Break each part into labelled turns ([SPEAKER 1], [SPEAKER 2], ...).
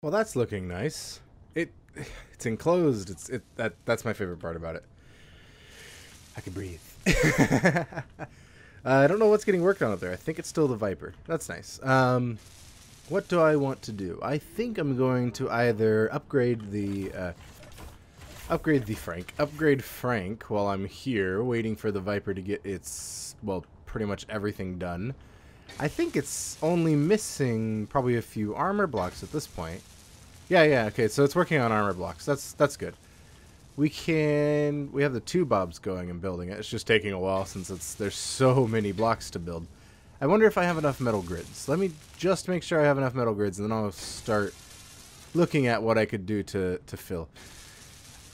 [SPEAKER 1] Well, that's looking nice. It it's enclosed. That's my favorite part about it. I can breathe. I don't know what's getting worked on up there. I think it's still the Viper. That's nice. What do I want to do? I think I'm going to either upgrade Frank while I'm here, waiting for the Viper to get its, well, pretty much everything done. I think it's only missing probably a few armor blocks at this point. Yeah, okay, so it's working on armor blocks. That's good. We have the two bobs going and building it. It's just taking a while since there's so many blocks to build. I wonder if I have enough metal grids. Let me just make sure I have enough metal grids, and then I'll start looking at what I could do to fill.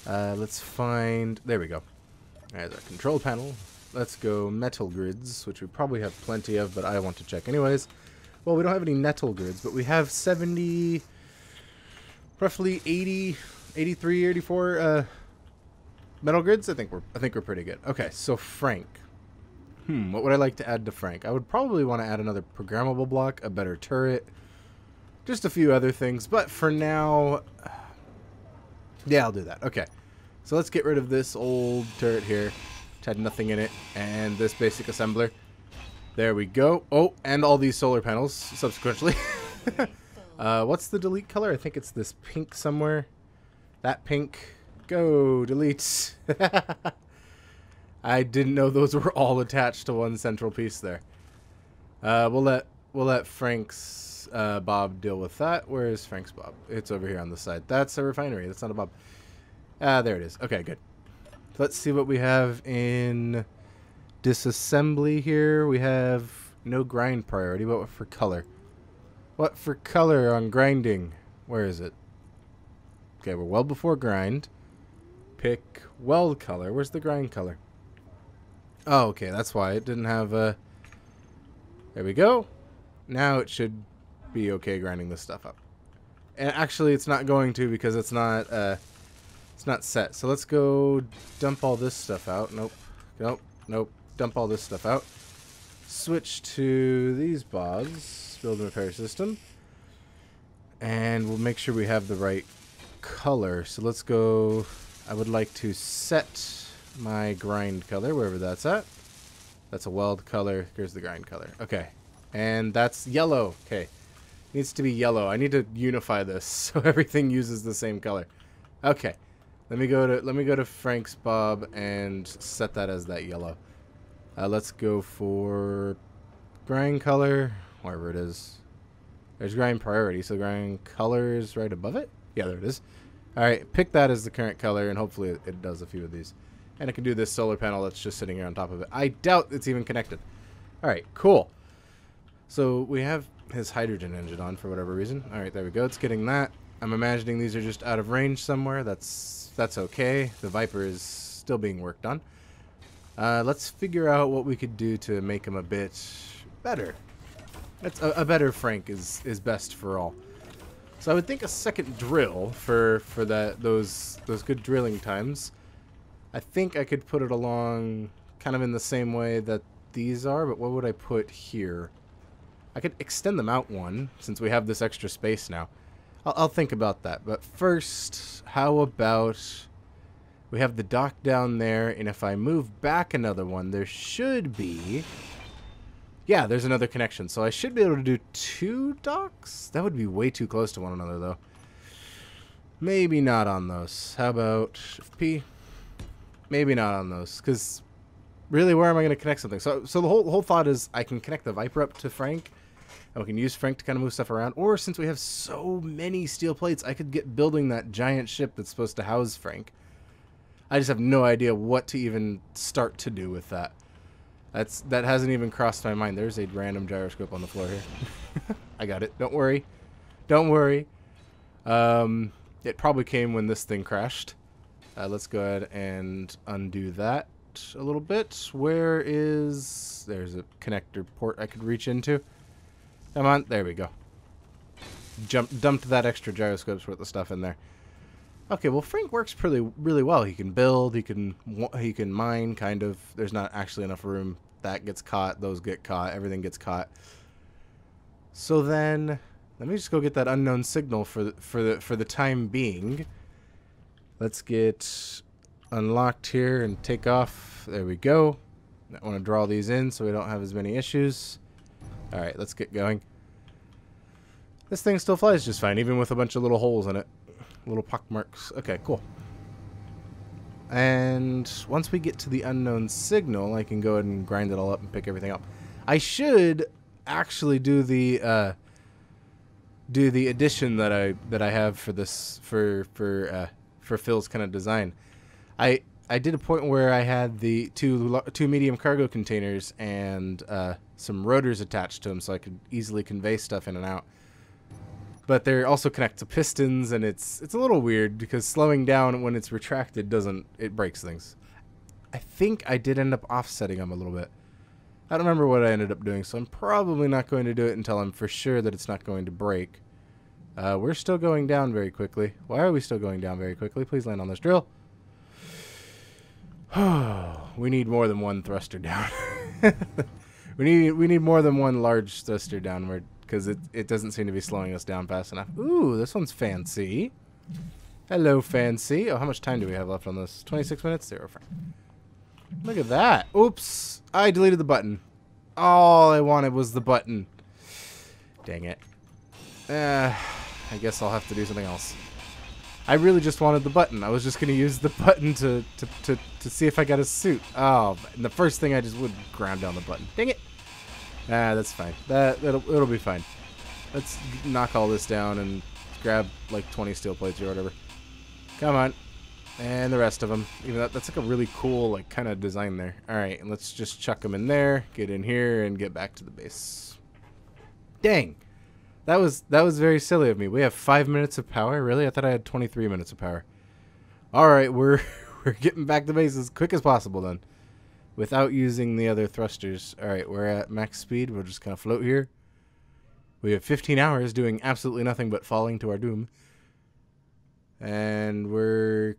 [SPEAKER 1] Let's find... There we go. There's our control panel. Let's go metal grids, which we probably have plenty of, but I want to check anyways. Well, we don't have any metal grids, but we have 70... roughly 80, 83, 84 metal grids. I think we're pretty good. Okay, so Frank. What would I like to add to Frank? I would probably want to add another programmable block, a better turret, just a few other things. But for now, yeah, I'll do that. Okay, so let's get rid of this old turret here, which had nothing in it, and this basic assembler. There we go. Oh, and all these solar panels subsequently. What's the delete color? I think it's this pink somewhere. That pink. Go, delete. I didn't know those were all attached to one central piece there. We'll let Frank's Bob deal with that. Where is Frank's Bob? It's over here on the side. That's a refinery. That's not a Bob. There it is. Okay, good. Let's see what we have in disassembly here. We have no grind priority, but what for color? What for color on grinding? Where is it? Okay, we're well before grind. Pick weld color. Where's the grind color? Oh, okay, that's why it didn't have a... There we go. Now it should be okay grinding this stuff up. And actually, it's not going to because it's not set. So let's go dump all this stuff out. Nope. Dump all this stuff out. Switch to these bobs. Build and repair system. And we'll make sure we have the right color. So let's go... I would like to set my grind color, wherever that's at. That's a weld color. Here's the grind color. Okay. And that's yellow. Okay. Needs to be yellow. I need to unify this so everything uses the same color. Okay. Let me go to Frank's Bob and set that as that yellow. Let's go for grind color, wherever it is. There's grind priority, so grind color is right above it. Yeah, there it is. All right, pick that as the current color, and hopefully it does a few of these. And it can do this solar panel that's just sitting here on top of it. I doubt it's even connected. All right, cool. So we have his hydrogen engine on for whatever reason. All right, there we go. It's getting that. I'm imagining these are just out of range somewhere. That's okay. The Viper is still being worked on. Let's figure out what we could do to make him a bit better. That's a better Frank is best for all. So I would think a second drill for those good drilling times. I think I could put it along kind of in the same way that these are, but what would I put here? I could extend them out one, since we have this extra space now. I'll think about that. But first, how about... We have the dock down there, and if I move back another one, there should be... Yeah, there's another connection. So I should be able to do two docks? That would be way too close to one another, though. Maybe not on those. How about P? Maybe not on those, because really, where am I going to connect something? So the whole thought is I can connect the Viper up to Frank, and we can use Frank to kind of move stuff around. Or since we have so many steel plates, I could get building that giant ship that's supposed to house Frank. I just have no idea what to even start to do with that. That hasn't even crossed my mind. There's a random gyroscope on the floor here. I got it. Don't worry. Don't worry. It probably came when this thing crashed. Let's go ahead and undo that a little bit. Where is... There's a connector port I could reach into. Come on. There we go. Dumped that extra gyroscope's worth of stuff in there. Okay, well, Frank works really well. He can build, he can mine, kind of. There's not actually enough room. That gets caught, those get caught, everything gets caught. So then Let me just go get that unknown signal for the time being. Let's get unlocked here and take off. There we go. I want to draw these in so we don't have as many issues. All right, let's get going. This thing still flies just fine, even with a bunch of little holes in it. Little pock marks. Okay, cool. And once we get to the unknown signal, I can go ahead and grind it all up and pick everything up. I should actually do the addition that I have for this for Phil's kind of design. I did a point where I had the two medium cargo containers and some rotors attached to them, so I could easily convey stuff in and out. But they're also connected to pistons, and it's a little weird because slowing down when it's retracted it breaks things. I think I did end up offsetting them a little bit. I don't remember what I ended up doing, so I'm probably not going to do it until I'm for sure that it's not going to break. We're still going down very quickly. Why are we still going down very quickly? Please land on this drill. We need more than one thruster down. we need more than one large thruster downward because it doesn't seem to be slowing us down fast enough. Ooh, this one's fancy. Hello, fancy. Oh, how much time do we have left on this? 26 minutes? 0 frame. Look at that. Oops. I deleted the button. All I wanted was the button. Dang it. I guess I'll have to do something else. I really just wanted the button. I was just going to use the button to see if I got a suit. Oh, and the first thing I just would ground down the button. Dang it. That's fine. It'll be fine. Let's knock all this down and grab like 20 steel plates or whatever. Come on. And the rest of them. Even that's like a really cool like kind of design there. All right, and let's just chuck them in there, get in here, and get back to the base. Dang. That was very silly of me. We have 5 minutes of power? Really? I thought I had 23 minutes of power. Alright, we're getting back to base as quick as possible then. Without using the other thrusters. Alright, we're at max speed. We'll just kind of float here. We have 15 hours doing absolutely nothing but falling to our doom. And we're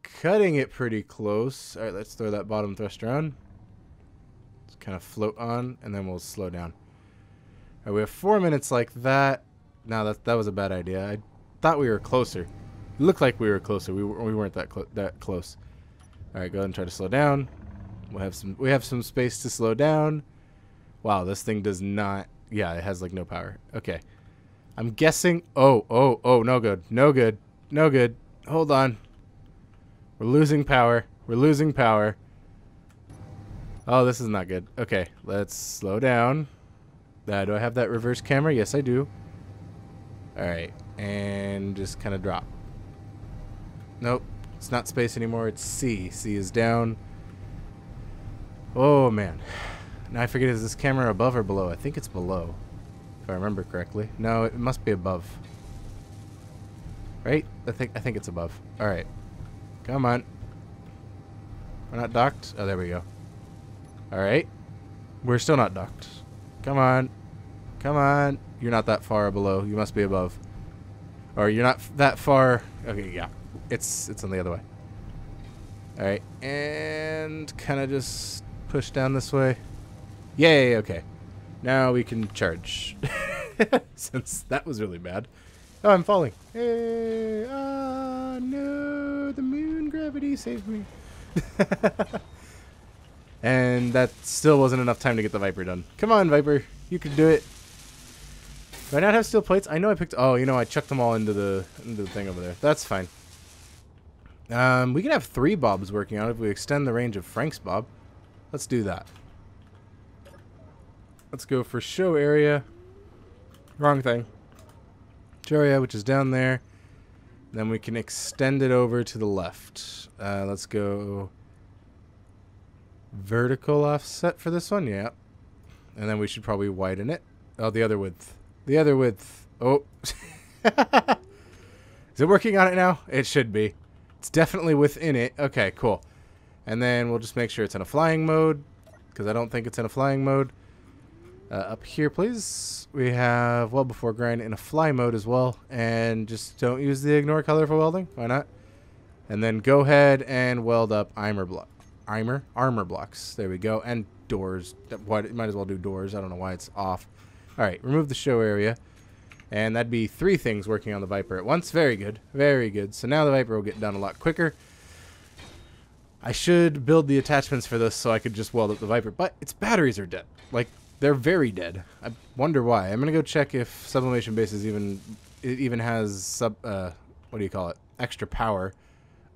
[SPEAKER 1] cutting it pretty close. Alright, let's throw that bottom thruster on. Just kind of float on, and then we'll slow down. Alright, we have 4 minutes like that. No, that was a bad idea. I thought we were closer. It looked like we were closer. We weren't that close. Alright, go ahead and try to slow down. We have some space to slow down. Wow, this thing does not. Yeah, it has like no power. Okay, I'm guessing. Oh, no good, no good, no good. Hold on. We're losing power. We're losing power. Oh, this is not good. Okay, let's slow down. Do I have that reverse camera? Yes, I do. Alright, and just kind of drop. Nope, it's not space anymore. It's C. C is down. Oh, man. Now I forget, is this camera above or below? I think it's below, if I remember correctly. No, it must be above. Right? I think it's above. Alright. Come on. We're not docked? Oh, there we go. Alright. We're still not docked. Come on. Come on. You're not that far below. You must be above. Or you're not that far. Okay, yeah. It's on the other way. Alright. And kind of just push down this way. Yay, okay. Now we can charge. Since that was really bad. Oh, I'm falling. Hey, ah, no. The moon gravity saved me. And that still wasn't enough time to get the Viper done. Come on, Viper. You can do it. Do I not have steel plates? I know I picked... Oh, you know, I chucked them all into the thing over there. That's fine. We can have 3 Bobs working on it if we extend the range of Frank's Bob. Let's do that. Let's go for show area. Wrong thing. Show area, which is down there. Then we can extend it over to the left. Let's go... vertical offset for this one, yeah. And then we should probably widen it. Oh, the other width. The other width. Oh. Is it working on it now? It should be. It's definitely within it. Okay, cool. And then we'll just make sure it's in a flying mode, because I don't think it's in a flying mode. Up here, please. We have well before grind in a fly mode as well. And just don't use the ignore color for welding. Why not? And then go ahead and weld up armor blocks. There we go. And doors. Might as well do doors. I don't know why it's off. All right, remove the show area. And that'd be 3 things working on the Viper at once. Very good. Very good. So now the Viper will get done a lot quicker. I should build the attachments for this so I could just weld up the Viper. But its batteries are dead. Like, they're very dead. I wonder why. I'm going to go check if Sublimation Base is even has what do you call it? Extra power.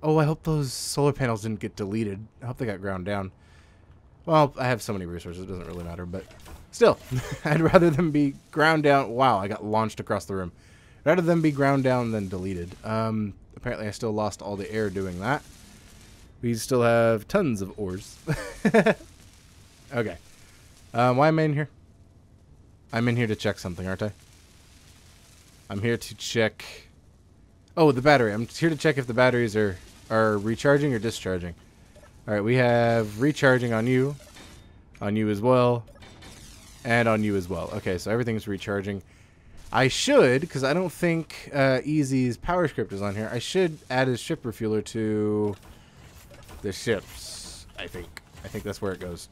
[SPEAKER 1] Oh, I hope those solar panels didn't get deleted. I hope they got ground down. Well, I have so many resources, it doesn't really matter, but still, I'd rather them be ground down. Wow, I got launched across the room. Rather than be ground down than deleted. Apparently I still lost all the air doing that. We still have tons of ores. Okay. Why am I in here? I'm in here to check something, aren't I? I'm here to check... Oh, the battery. I'm here to check if the batteries are recharging or discharging. Alright, we have recharging on you as well, and on you as well. Okay, so everything's recharging. I should, because I don't think Easy's power script is on here, I should add his ship refueler to the ships, I think. I think that's where it goes.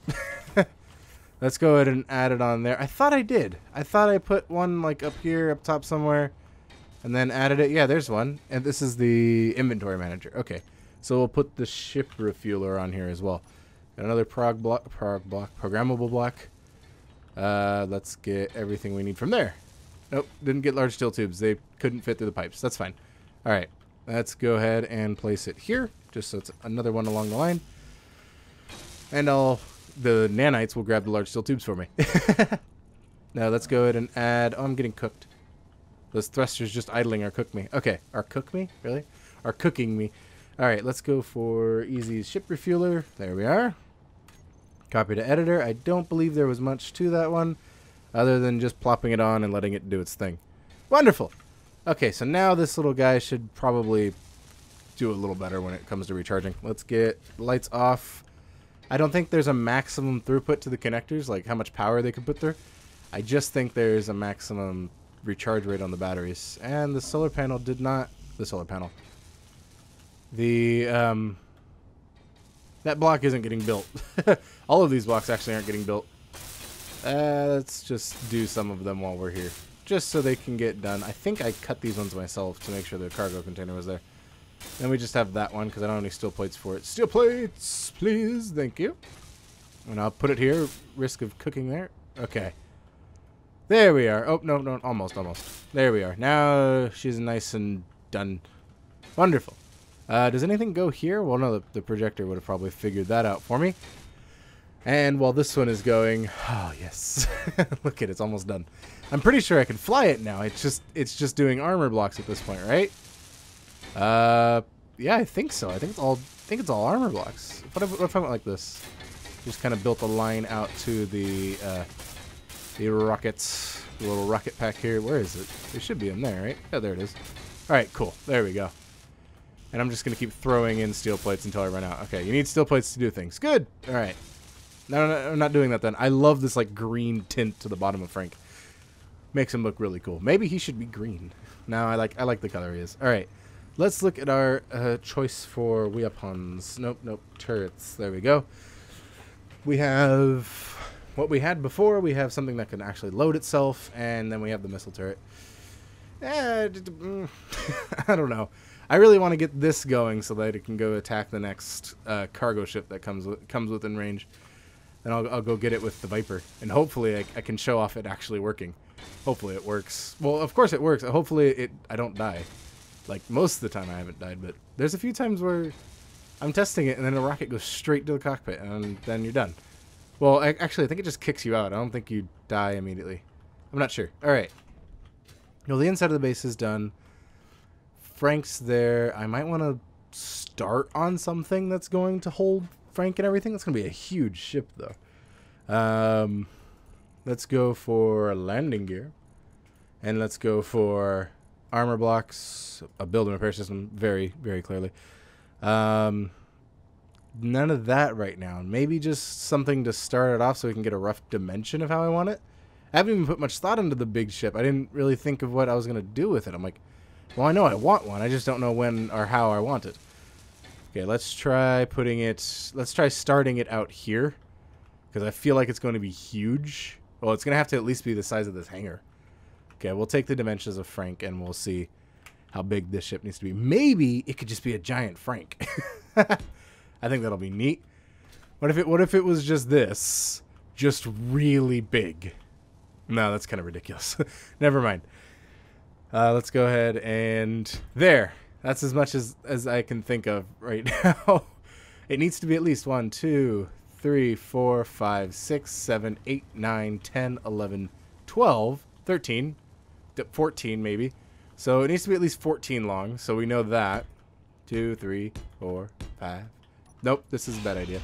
[SPEAKER 1] Let's go ahead and add it on there. I thought I did. I thought I put one like up here, up top somewhere, and then added it. Yeah, there's one. And this is the inventory manager. Okay. So we'll put the ship refueler on here as well. Got another programmable block. Let's get everything we need from there. Nope, didn't get large steel tubes. They couldn't fit through the pipes. That's fine. All right, let's go ahead and place it here, just so it's another one along the line. And the nanites will grab the large steel tubes for me. Now let's go ahead and add... Oh, I'm getting cooked. Those thrusters just idling are cook me. Okay, are cook me? Really? Are cooking me. Alright, let's go for Easy's ship refueler. There we are. Copy to editor. I don't believe there was much to that one, other than just plopping it on and letting it do its thing. Wonderful! Okay, so now this little guy should probably do a little better when it comes to recharging. Let's get lights off. I don't think there's a maximum throughput to the connectors, like how much power they can put through. I just think there's a maximum recharge rate on the batteries. And the solar panel did not... The solar panel. The, that block isn't getting built. All of these blocks actually aren't getting built. Let's just do some of them while we're here. Just so they can get done. I think I cut these ones myself to make sure the cargo container was there. Then we just have that one because I don't have any steel plates for it. Steel plates, please. Thank you. And I'll put it here. Risk of cooking there. Okay. There we are. Oh, no, no, almost. There we are. Now she's nice and done. Wonderful. Does anything go here? Well, no, the projector would have probably figured that out for me. And while this one is going... Oh, yes. Look at it. It's almost done. I'm pretty sure I can fly it now. It's just doing armor blocks at this point, right? Yeah, I think so. I think it's all armor blocks. What if I went like this? Just kind of built a line out to the rockets. The little rocket pack here. Where is it? It should be in there, right? Yeah, there it is. All right, cool. There we go. And I'm just going to keep throwing in steel plates until I run out. Okay, you need steel plates to do things. Good. All right. No, I'm not doing that then. I love this like green tint to the bottom of Frank. Makes him look really cool. Maybe he should be green. No, I like the color he is. All right. Let's look at our choice for weapons. Nope, turrets. There we go. We have what we had before. We have something that can actually load itself, and then we have the missile turret. I don't know. I really want to get this going so that it can go attack the next cargo ship that comes within range. Then I'll go get it with the Viper, and hopefully I can show off it actually working. Hopefully it works. Well, of course it works. Hopefully I don't die. Like, most of the time I haven't died, but there's a few times where I'm testing it, and then a rocket goes straight to the cockpit, and then you're done. Well, actually, I think it just kicks you out. I don't think you die immediately. I'm not sure. All right. Well, the inside of the base is done. Frank's there. I might want to start on something that's going to hold Frank and everything. That's going to be a huge ship, though. Let's go for landing gear. And let's go for armor blocks, a build and repair system, very, very clearly. None of that right now. Maybe just something to start it off so we can get a rough dimension of how I want it. I haven't even put much thought into the big ship. I didn't really think of what I was going to do with it. I'm like, well, I know I want one. I just don't know when or how I want it. Okay, let's try starting it out here. Because I feel like it's going to be huge. Well, it's going to have to at least be the size of this hangar. Okay, we'll take the dimensions of Frank and we'll see how big this ship needs to be. Maybe it could just be a giant Frank. I think that'll be neat. What if it was just this? Just really big. No, that's kind of ridiculous. Never mind. Let's go ahead and... There. That's as much as I can think of right now. It needs to be at least 1, 2, 3, 4, 5, 6, 7, 8, 9, 10, 11, 12, 13, 14 maybe. So it needs to be at least 14 long, so we know that. 2, 3, 4, 5. Nope, this is a bad idea.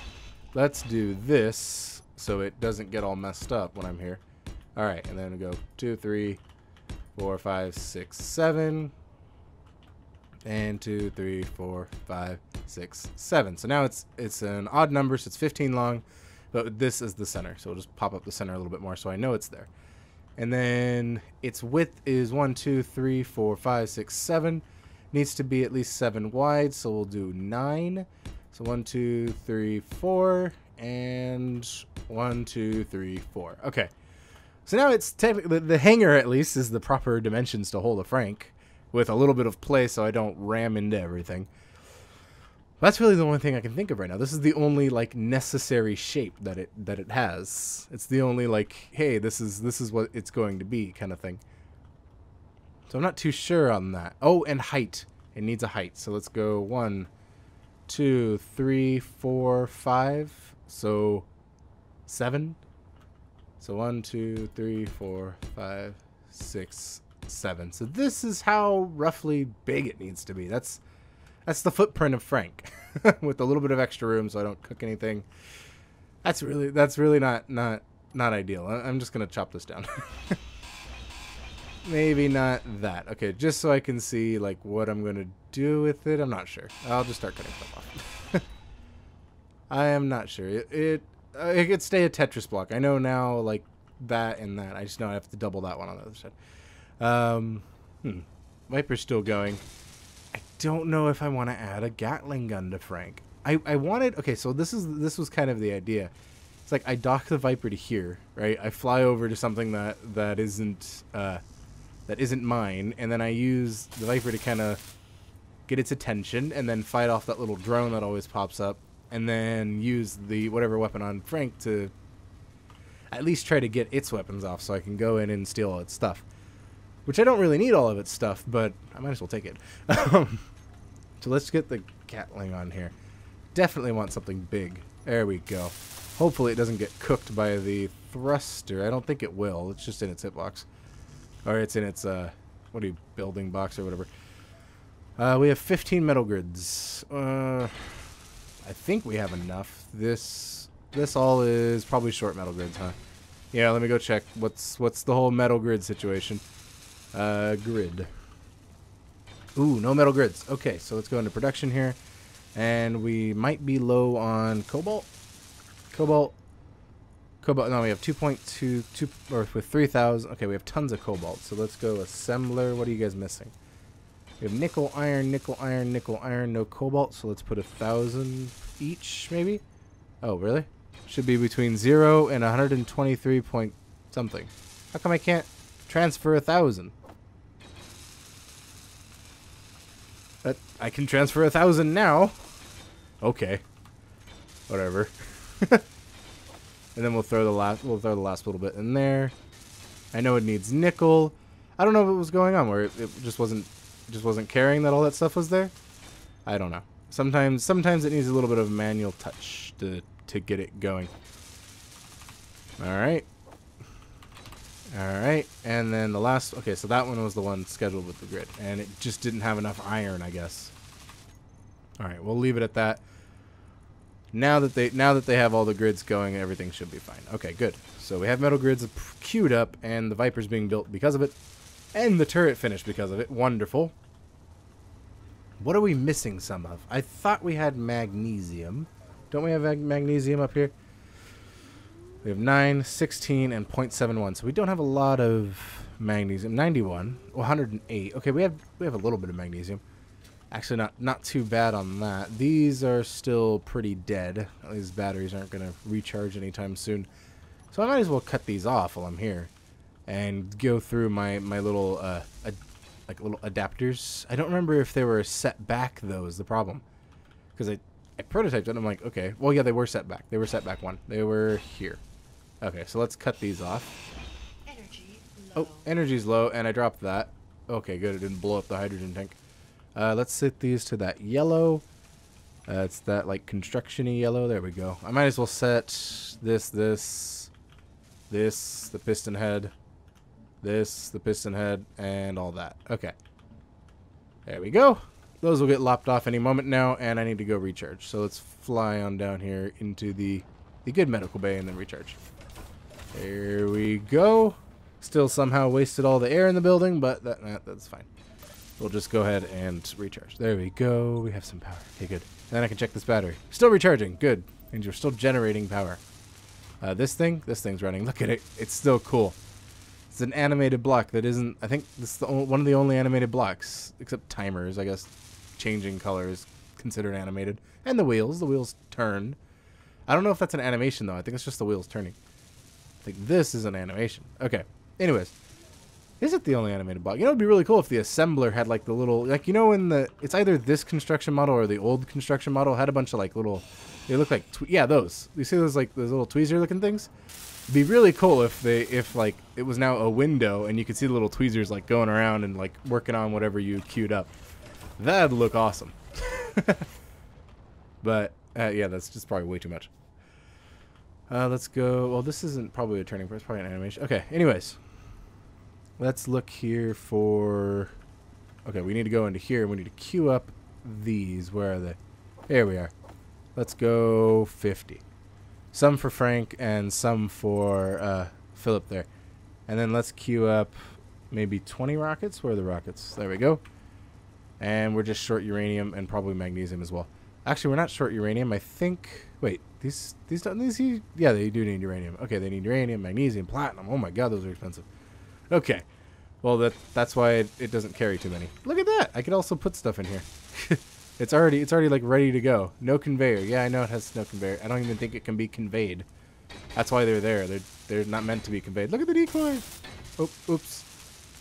[SPEAKER 1] Let's do this so it doesn't get all messed up when I'm here. Alright, and then we go 2, 3, 4, 5, 6, 7. And 2, 3, 4, 5, 6, 7. So now it's an odd number, so it's 15 long, but this is the center. So we'll just pop up the center a little bit more so I know it's there. And then its width is 1, 2, 3, 4, 5, 6, 7. Needs to be at least 7 wide, so we'll do 9. So 1, 2, 3, 4, and 1, 2, 3, 4. Okay. So now it's technically, the hangar at least is the proper dimensions to hold a Frank, with a little bit of play so I don't ram into everything. That's really the only thing I can think of right now. This is the only like necessary shape that it has. It's the only like, hey, this is what it's going to be kind of thing. So I'm not too sure on that. Oh, and height. It needs a height. So let's go 1, 2, 3, 4, 5. So 7. So 1, 2, 3, 4, 5, 6, 7. So this is how roughly big it needs to be. That's the footprint of Frank, with a little bit of extra room so I don't cook anything. That's really not ideal. I'm just gonna chop this down. Maybe not that. Okay, just so I can see like what I'm gonna do with it. I'm not sure. I'll just start cutting stuff off. I am not sure. It could stay a Tetris block. I know now like that and that. I just know I have to double that one on the other side. Viper's still going. I don't know if I want to add a Gatling gun to Frank. I wanted... Okay, so this was kind of the idea. It's like I dock the Viper to here, right? I fly over to something that isn't mine, and then I use the Viper to kind of get its attention, and then fight off that little drone that always pops up, and then use the whatever weapon on Frank to at least try to get its weapons off so I can go in and steal all its stuff. Which I don't really need all of its stuff, but I might as well take it. So let's get the Gatling on here. Definitely want something big. There we go. Hopefully it doesn't get cooked by the thruster. I don't think it will. It's just in its hitbox. Or it's in its, what are you, building box or whatever. We have 15 metal grids. I think we have enough. This all is probably short metal grids, huh? Yeah, let me go check. What's the whole metal grid situation? Grid. Ooh, no metal grids. Okay, so let's go into production here. And we might be low on cobalt. Cobalt. No, we have 2.2, or with 3,000. Okay, we have tons of cobalt. So let's go assembler. What are you guys missing? We have nickel, iron, nickel, iron, nickel, iron, no cobalt. So let's put 1,000 each, maybe? Oh, really? Should be between 0 and 123 point something. How come I can't transfer 1,000? I can transfer 1,000 now. Okay. Whatever. And then we'll throw the last little bit in there. I know it needs nickel. I don't know what was going on where it just wasn't caring that all that stuff was there. I don't know. Sometimes it needs a little bit of manual touch to get it going. Alright. Alright, and then the last... Okay, so that one was the one scheduled with the grid. And it just didn't have enough iron, I guess. Alright, we'll leave it at that. Now that they have all the grids going, everything should be fine. Okay, good. So we have metal grids queued up, and the Viper's being built because of it. And the turret finished because of it. Wonderful. What are we missing some of? I thought we had magnesium. Don't we have magnesium up here? We have 9, 16, and 0.71. So we don't have a lot of magnesium. 91, 108. Okay, we have a little bit of magnesium. Actually, not too bad on that. These are still pretty dead. These batteries aren't going to recharge anytime soon. So I might as well cut these off while I'm here. and go through my little like little adapters. I don't remember if they were set back though is the problem, because I prototyped it and I'm like, okay, well yeah, they were set back. They were set back one. They were here. Okay, so let's cut these off.
[SPEAKER 2] Energy low.
[SPEAKER 1] Oh, energy's low, and I dropped that. Okay, good. It didn't blow up the hydrogen tank. Let's set these to that yellow. It's that like construction-y yellow. There we go. I might as well set this, the piston head, this, the piston head, and all that. Okay. There we go. Those will get lopped off any moment now, and I need to go recharge. So let's fly on down here into the good medical bay and then recharge. There we go. Still somehow wasted all the air in the building, but that's fine. We'll just go ahead and recharge. There we go. We have some power. Okay, good. Then I can check this battery. Still recharging. Good. And you're still generating power. This thing's running. Look at it. It's still cool. It's an animated block that isn't... I think this is one of the only animated blocks, except timers, I guess. Changing color is considered animated. And the wheels. The wheels turn. I don't know if that's an animation, though. I think it's just the wheels turning. I think this is an animation. Okay. Anyways. Is it the only animated block? You know, it'd be really cool if the assembler had like the little, like, you know, in the, it's either this construction model or the old construction model had a bunch of like little, they look like, yeah, those. You see those like those little tweezer looking things? It'd be really cool if like it was now a window and you could see the little tweezers like going around and like working on whatever you queued up. That'd look awesome. But yeah, that's just probably way too much. Let's go. Well, this isn't probably a turning point. It's probably an animation. Okay. Anyways. Let's look here for... Okay, we need to go into here. We need to queue up these. Where are they? There we are. Let's go 50. Some for Frank and some for Philip there. And then let's queue up maybe 20 rockets. Where are the rockets? There we go. And we're just short uranium and probably magnesium as well. Actually, we're not short uranium. I think... Wait, these don't... Yeah, they do need uranium. Okay, they need uranium, magnesium, platinum. Oh my god, those are expensive. Okay, well that's why it doesn't carry too many. Look at that! I could also put stuff in here. It's already like ready to go. No conveyor. Yeah, I know it has no conveyor. I don't even think it can be conveyed. That's why they're there. They're not meant to be conveyed. Look at the decoy. Oh, oops.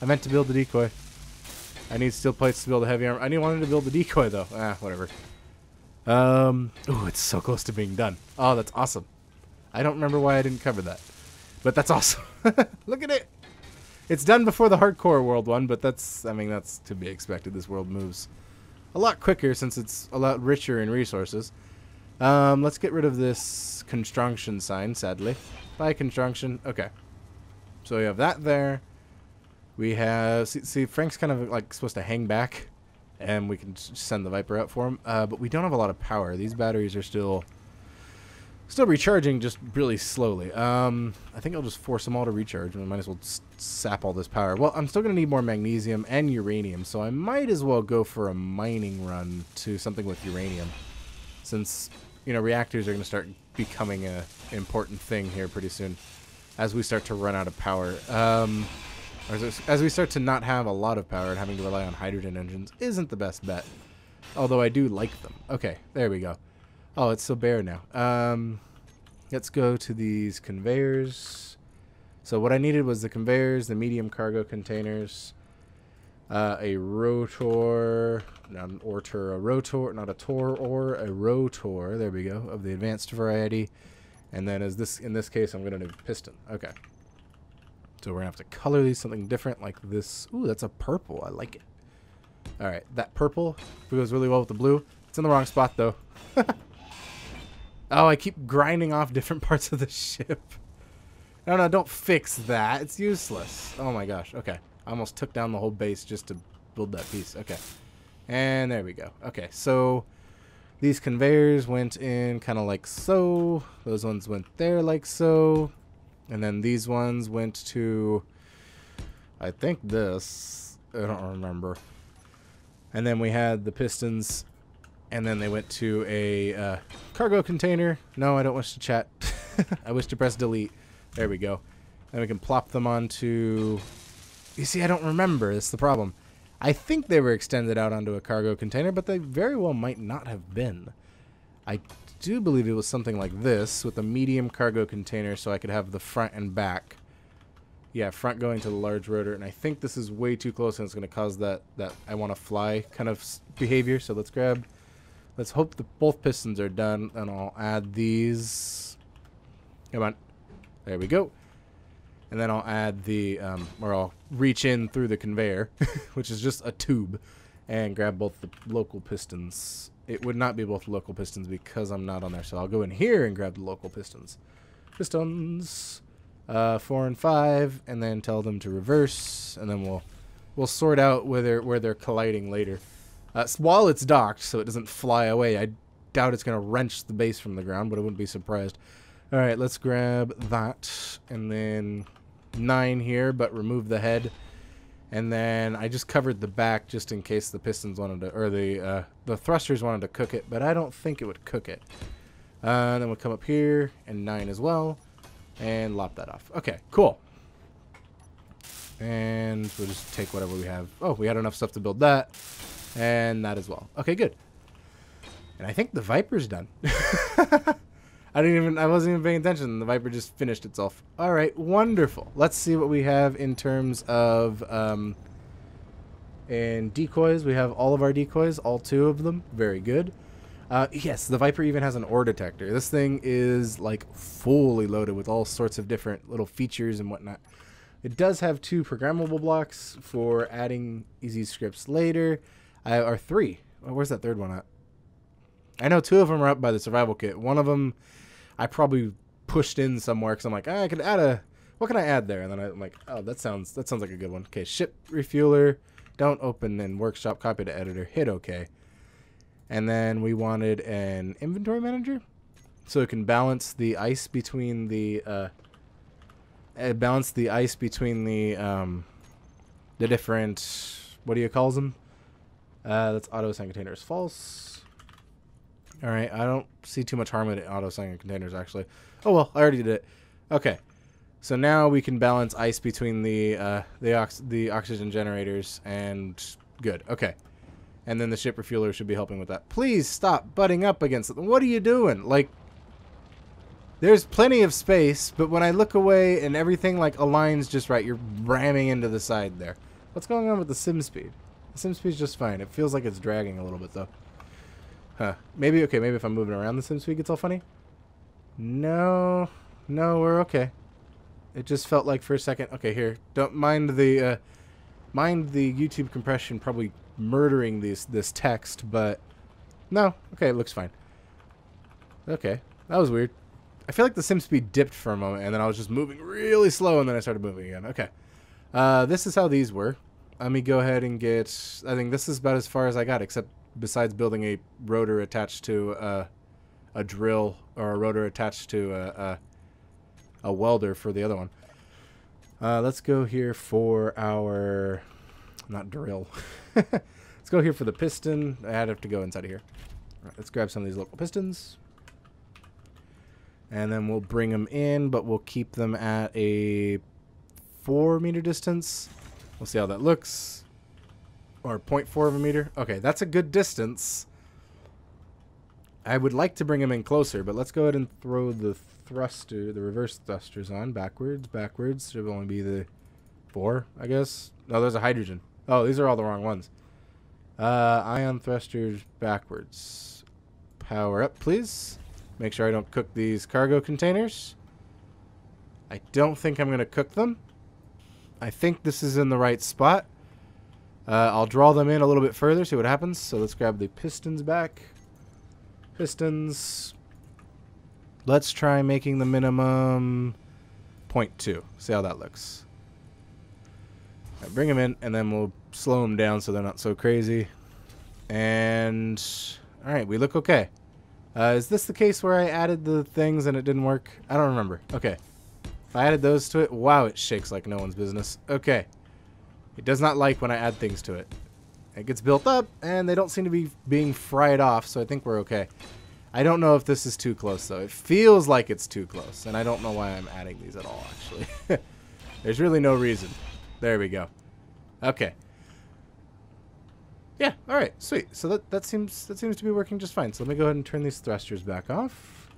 [SPEAKER 1] I meant to build the decoy. I need steel plates to build a heavy armor. I wanted to build the decoy though. Whatever. Oh, it's so close to being done. Oh, that's awesome. I don't remember why I didn't cover that, but that's awesome. Look at it. It's done before the hardcore world one, but that's to be expected. This world moves a lot quicker since it's a lot richer in resources. Let's get rid of this construction sign, sadly. Bye, construction. Okay. So we have that there. We have... See, Frank's kind of like supposed to hang back, and we can send the Viper out for him. But we don't have a lot of power. These batteries are still recharging, just really slowly. I think I'll just force them all to recharge. We might as well sap all this power. Well, I'm still going to need more magnesium and uranium, so I might as well go for a mining run to something with uranium, since, you know, reactors are going to start becoming an important thing here pretty soon, as we start to run out of power. As we start to not have a lot of power and having to rely on hydrogen engines isn't the best bet, although I do like them. Okay, there we go. Oh, it's so bare now. Let's go to these conveyors. So what I needed was the conveyors, the medium cargo containers, a rotor, not an ortor, a rotor, not a tor or a rotor. There we go, of the advanced variety. And then in this case, I'm going to do piston. Okay. So we're going to have to color these something different like this. Ooh, that's a purple. I like it. All right, that purple goes really well with the blue. It's in the wrong spot, though. Oh, I keep grinding off different parts of the ship. No, don't fix that. It's useless. Oh my gosh. Okay. I almost took down the whole base just to build that piece. Okay. And there we go. Okay, so these conveyors went in kind of like so. Those ones went there like so. And then these ones went to, I think this. I don't remember. And then we had the pistons. And then they went to a cargo container. No, I don't wish to chat. I wish to press delete. There we go. Then we can plop them onto... You see, I don't remember. That's the problem. I think they were extended out onto a cargo container, but they very well might not have been. I do believe it was something like this, with a medium cargo container so I could have the front and back. Yeah, front going to the large rotor, and I think this is way too close, and it's going to cause that I want to fly kind of behavior. So let's hope that both pistons are done, and I'll add these. Come on, there we go. And then I'll add the, or I'll reach in through the conveyor, which is just a tube, and grab both the local pistons. It would not be both local pistons because I'm not on there, so I'll go in here and grab the local pistons. Pistons. 4 and 5, and then tell them to reverse, and then we'll sort out where they're colliding later. While it's docked, so it doesn't fly away. I doubt it's gonna wrench the base from the ground, but I wouldn't be surprised. All right, let's grab that, and then 9 here, but remove the head, and then I just covered the back just in case the pistons wanted to, or the thrusters wanted to cook it, but I don't think it would cook it. Then we'll come up here and 9 as well. And lop that off. Okay, cool. And we'll just take whatever we have. Oh, we had enough stuff to build that. And that as well. Okay, good. And I think the Viper's done. I wasn't even paying attention. The Viper just finished itself. All right, wonderful. Let's see what we have in terms of in decoys. We have all of our decoys, all 2 of them. Very good. Yes, the Viper even has an ore detector. This thing is like fully loaded with all sorts of different little features and whatnot. It does have 2 programmable blocks for adding easy scripts later. Or 3. Oh, where's that 3rd one at? I know 2 of them are up by the survival kit. One of them I probably pushed in somewhere because I'm like, I could add a. What can I add there? And then I'm like, oh, that sounds like a good one. Okay, ship refueler. Don't open in workshop. Copy to editor. Hit OK. And then we wanted an inventory manager, so it can balance the ice between the different, what do you call them? That's auto assign containers false. All right, I don't see too much harm in auto assigning containers actually. Oh well, I already did it. Okay, so now we can balance ice between the oxygen generators, and good. Okay. And then the ship refueler should be helping with that. Please stop butting up against it. What are you doing? Like, there's plenty of space, but when I look away and everything like aligns just right, you're ramming into the side there. What's going on with the sim speed? The sim speed's just fine. It feels like it's dragging a little bit though. Huh. Maybe if I'm moving around the sim speed gets all funny. No, we're okay. It just felt like for a second. Okay, here. Don't mind the YouTube compression probably murdering this text, but no. Okay, it looks fine. Okay, that was weird. I feel like the sim speed dipped for a moment, and then I was just moving really slow, and then I started moving again. Okay, this is how these were. Let me go ahead and get. I think this is about as far as I got, except besides building a rotor attached to a drill, or a rotor attached to a welder for the other one. Let's go here for our. Not drill. Let's go here for the piston. I'd have to go inside of here. All right, let's grab some of these local pistons. And then we'll bring them in, but we'll keep them at a 4-meter distance. We'll see how that looks. Or 0.4 of a meter. Okay, that's a good distance. I would like to bring them in closer, but let's go ahead and throw the reverse thrusters on. Backwards. Should only be the 4, I guess. No, there's a hydrogen. Oh, these are all the wrong ones. Ion thrusters backwards. Power up, please. Make sure I don't cook these cargo containers. I don't think I'm going to cook them. I think this is in the right spot. I'll draw them in a little bit further, see what happens. So let's grab the pistons back. Pistons. Let's try making the minimum 0.2. See how that looks. Right, bring them in, and then we'll slow them down so they're not so crazy. And, alright, we look okay. Is this the case where I added the things and it didn't work? I don't remember. Okay. If I added those to it, wow, it shakes like no one's business. Okay. It does not like when I add things to it. It gets built up, and they don't seem to be being fried off, so I think we're okay. I don't know if this is too close, though. It feels like it's too close, and I don't know why I'm adding these at all, actually. There's really no reason. There we go. Okay. Yeah, alright, sweet. So that seems to be working just fine. So let me go ahead and turn these thrusters back off.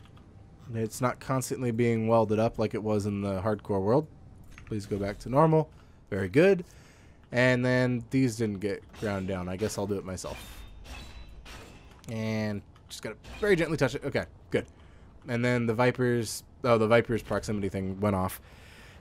[SPEAKER 1] It's not constantly being welded up like it was in the hardcore world. Please go back to normal. Very good. And then these didn't get ground down. I guess I'll do it myself. And just gotta very gently touch it. Okay, good. And then the Vipers... Oh, the Viper's proximity thing went off.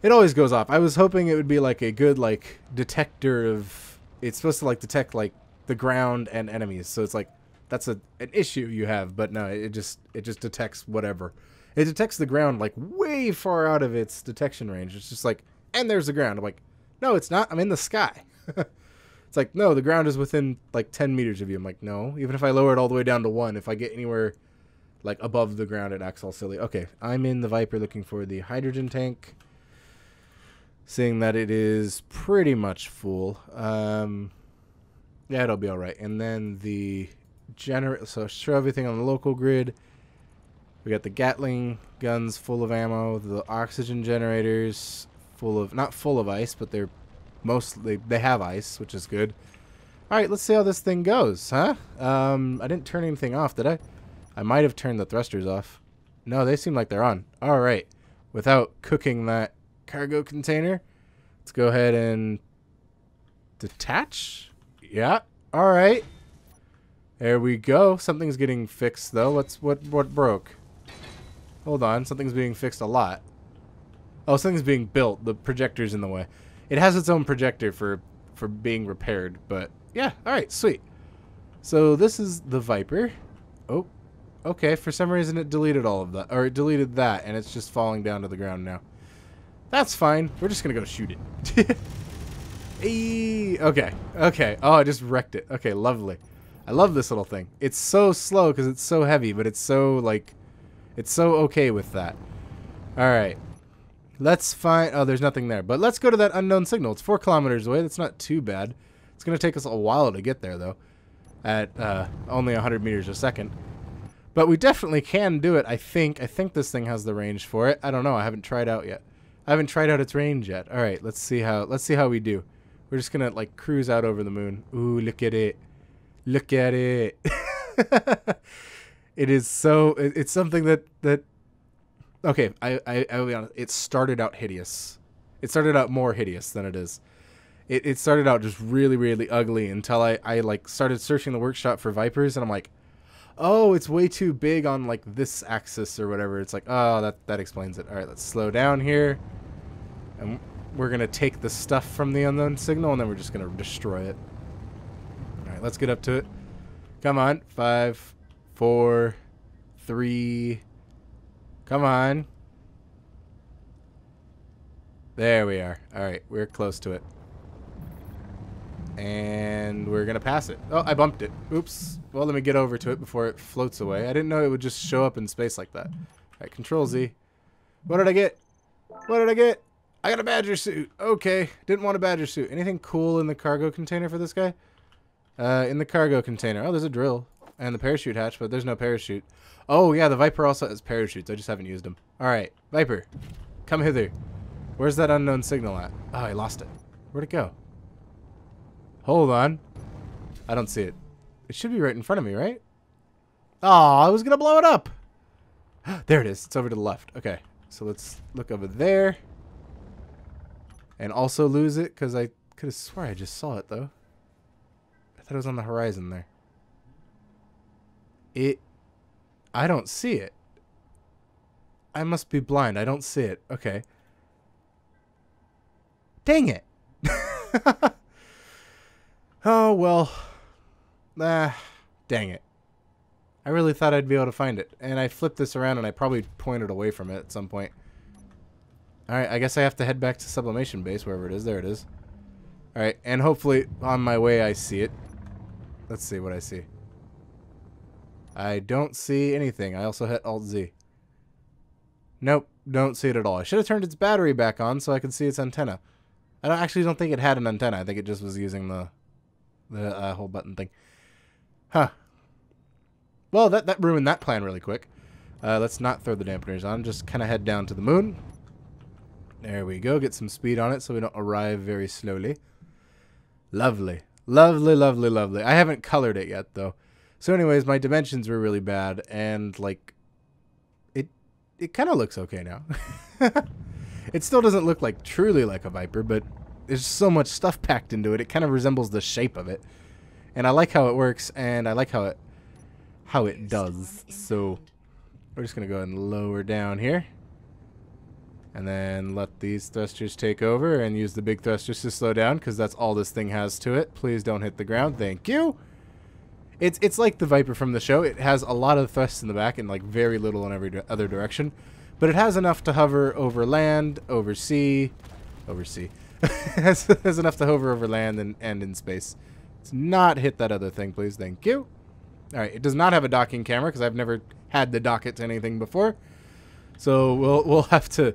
[SPEAKER 1] It always goes off. I was hoping it would be like a good, like, detector of... It's supposed to, like, detect, like, the ground and enemies. So it's like, that's an issue you have. But no, it just detects whatever. It detects the ground, like, way far out of its detection range. It's just like, and there's the ground. I'm like, no, it's not. I'm in the sky. It's like, no, the ground is within, like, 10 meters of you. I'm like, no. Even if I lower it all the way down to 1, if I get anywhere, like, above the ground, it acts all silly. Okay, I'm in the Viper looking for the hydrogen tank. Seeing that it is pretty much full. Yeah, it'll be all right. And then the generator. So show everything on the local grid. We got the Gatling guns full of ammo. The oxygen generators full of, not full of ice, but they're mostly, they have ice, which is good. All right, let's see how this thing goes, huh? I didn't turn anything off, did I? I might have turned the thrusters off. No, they seem like they're on. All right. Without cooking that cargo container, let's go ahead and detach. Yeah. All right. There we go. Something's getting fixed though. What broke? Hold on. Something's being fixed a lot. Oh, something's being built. The projector's in the way. It has its own projector for being repaired, but yeah. All right. Sweet. So this is the Viper. Oh. Okay, for some reason it deleted all of that, or it deleted that, and it's just falling down to the ground now. That's fine. We're just gonna go shoot it. Okay, okay. Oh, I just wrecked it. Okay, lovely. I love this little thing. It's so slow because it's so heavy, but it's so, like, it's so okay with that. All right. Let's find... Oh, there's nothing there. But let's go to that unknown signal. It's 4 kilometers away. That's not too bad. It's gonna take us a while to get there, though, at only 100 meters a second. But we definitely can do it, I think. I think this thing has the range for it. I don't know. I haven't tried out yet. I haven't tried out its range yet. All right, let's see how we do. We're just gonna like cruise out over the moon. Ooh, look at it. Look at it. It is so it's something that okay, I'll be honest. It started out hideous. It started out more hideous than it is. It started out just really, really ugly until I like started searching the workshop for Vipers, and I'm like, oh, it's way too big on like this axis or whatever. It's like, oh, that explains it. All right, let's slow down here. And we're going to take the stuff from the unknown signal, and then we're just going to destroy it. All right, let's get up to it. Come on. 5, 4, 3. Come on. There we are. All right, we're close to it. And we're going to pass it. Oh, I bumped it. Oops. Well, let me get over to it before it floats away. I didn't know it would just show up in space like that. All right, Control Z. What did I get? What did I get? I got a Badger suit. Okay. Didn't want a Badger suit. Anything cool in the cargo container for this guy? In the cargo container. Oh, there's a drill. And the parachute hatch, but there's no parachute. Oh, yeah, the Viper also has parachutes. I just haven't used them. All right, Viper. Come hither. Where's that unknown signal at? Oh, I lost it. Where'd it go? Hold on. I don't see it. It should be right in front of me, right? Oh, I was going to blow it up. There it is. It's over to the left. Okay. So let's look over there. And also lose it, because I could have swore I just saw it, though. I thought it was on the horizon there. I don't see it. I must be blind. I don't see it. Okay. Dang it. Oh, well. Dang it. I really thought I'd be able to find it. And I flipped this around and I probably pointed away from it at some point. Alright, I guess I have to head back to Sublimation Base, wherever it is. There it is. Alright, and hopefully on my way I see it. Let's see what I see. I don't see anything. I also hit Alt-Z. Nope, don't see it at all. I should have turned its battery back on so I could see its antenna. I actually don't think it had an antenna. I think it just was using the whole button thing. Huh. Well, that ruined that plan really quick. Let's not throw the dampeners on. Just kind of head down to the moon. There we go. Get some speed on it so we don't arrive very slowly. Lovely. Lovely, lovely, lovely. I haven't colored it yet, though. So anyways, my dimensions were really bad, and, like, it kind of looks okay now. It still doesn't look like truly like a Viper, but there's so much stuff packed into it. It kind of resembles the shape of it. And I like how it works, and I like how it does. So we're just going to go ahead and lower down here. And then let these thrusters take over and use the big thrusters to slow down, because that's all this thing has to it. Please don't hit the ground. Thank you. It's like the Viper from the show. It has a lot of thrust in the back and like very little in every other direction. But it has enough to hover over land, over sea. has enough to hover over land and in space. Let's not hit that other thing, please. Thank you. All right. It does not have a docking camera because I've never had to dock it to anything before. So we'll have to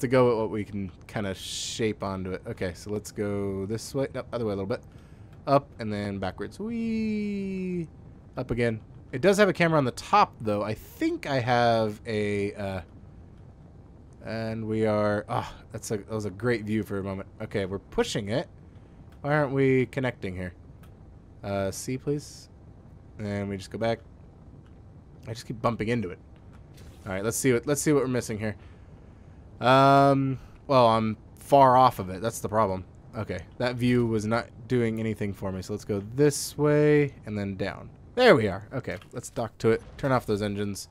[SPEAKER 1] go with what we can kind of shape onto it. Okay, so let's go this way. No, other way a little bit. Up and then backwards. Whee! Up again. It does have a camera on the top, though. I think I have a... and we are... Oh, that was a great view for a moment. Okay, we're pushing it. Why aren't we connecting here? C, please. And we just go back. I just keep bumping into it. All right, let's see what we're missing here. Well, I'm far off of it. That's the problem. Okay, that view was not doing anything for me. So let's go this way and then down. There we are. Okay, let's dock to it. Turn off those engines,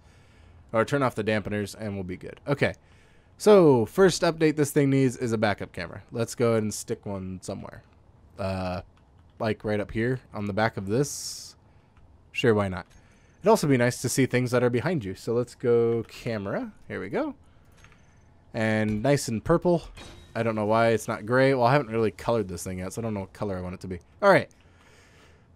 [SPEAKER 1] or turn off the dampeners, and we'll be good. Okay, so first update this thing needs is a backup camera. Let's go ahead and stick one somewhere. Like right up here on the back of this. Sure, why not? It'd also be nice to see things that are behind you. So let's go camera. Here we go. And nice and purple. I don't know why it's not gray. Well, I haven't really colored this thing yet, so I don't know what color I want it to be. All right.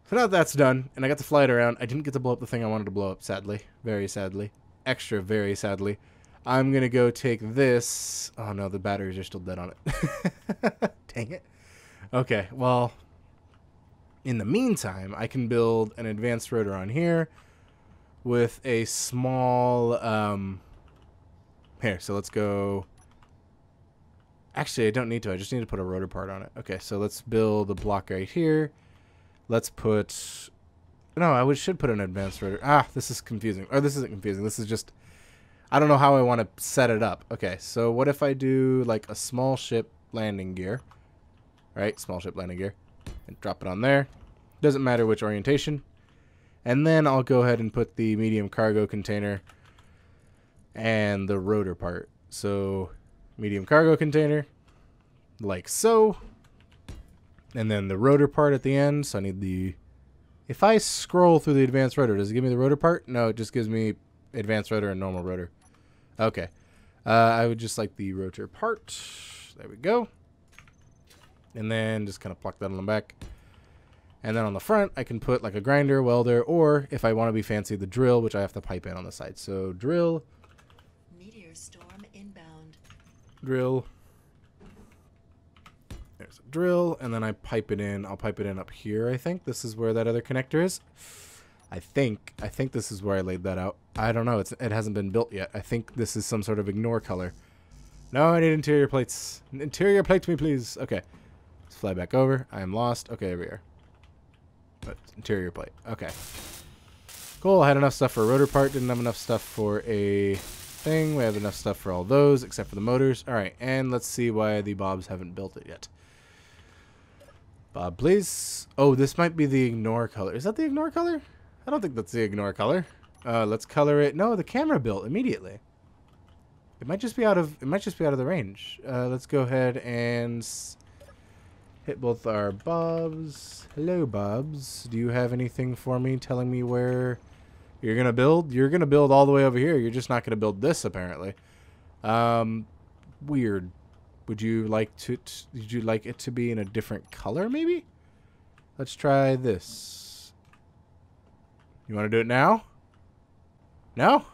[SPEAKER 1] So now that that's done, and I got to fly it around, I didn't get to blow up the thing I wanted to blow up, sadly. Very sadly. Extra, very sadly. I'm going to go take this. Oh, no, the batteries are still dead on it. Dang it. Okay, well, in the meantime, I can build an advanced rotor on here with a small... Here, so let's go... Actually, I don't need to. I just need to put a rotor part on it. Okay, so let's build a block right here. Let's put... No, I should put an advanced rotor. Ah, this is confusing. Or this isn't confusing. This is just... I don't know how I want to set it up. Okay, so what if I do like a small ship landing gear? Right, small ship landing gear. And drop it on there. Doesn't matter which orientation. And then I'll go ahead and put the medium cargo container and the rotor part. So... medium cargo container, like so, and then the rotor part at the end. So I need the... If I scroll through the advanced rotor, does it give me the rotor part? No, it just gives me advanced rotor and normal rotor. Okay. I would just like the rotor part. There we go. And then just kind of pluck that on the back. And then on the front, I can put like a grinder, welder, or if I want to be fancy, the drill, which I have to pipe in on the side. So drill.
[SPEAKER 2] Meteor storm inbound.
[SPEAKER 1] Drill. There's a drill, and then I pipe it in. I'll pipe it in up here, I think. This is where that other connector is. I think this is where I laid that out. I don't know. It hasn't been built yet. I think this is some sort of ignore color. No, I need interior plates. Interior plate me, please. Okay. Let's fly back over. I am lost. Okay, there we are. But interior plate. Okay. Cool. I had enough stuff for a rotor part. Didn't have enough stuff for a thing. We have enough stuff for all those, except for the motors. All right, and let's see why the Bobs haven't built it yet. Bob, please. Oh, this might be the ignore color. Is that the ignore color? I don't think that's the ignore color. Let's color it. No, the camera built immediately. It might just be out of the range. Let's go ahead and hit both our Bobs. Hello, Bobs. Do you have anything for me telling me where you're gonna build? You're gonna build all the way over here. You're just not gonna build this, apparently. Weird. Would you like it to be in a different color, maybe? Let's try this. You want to do it now? No?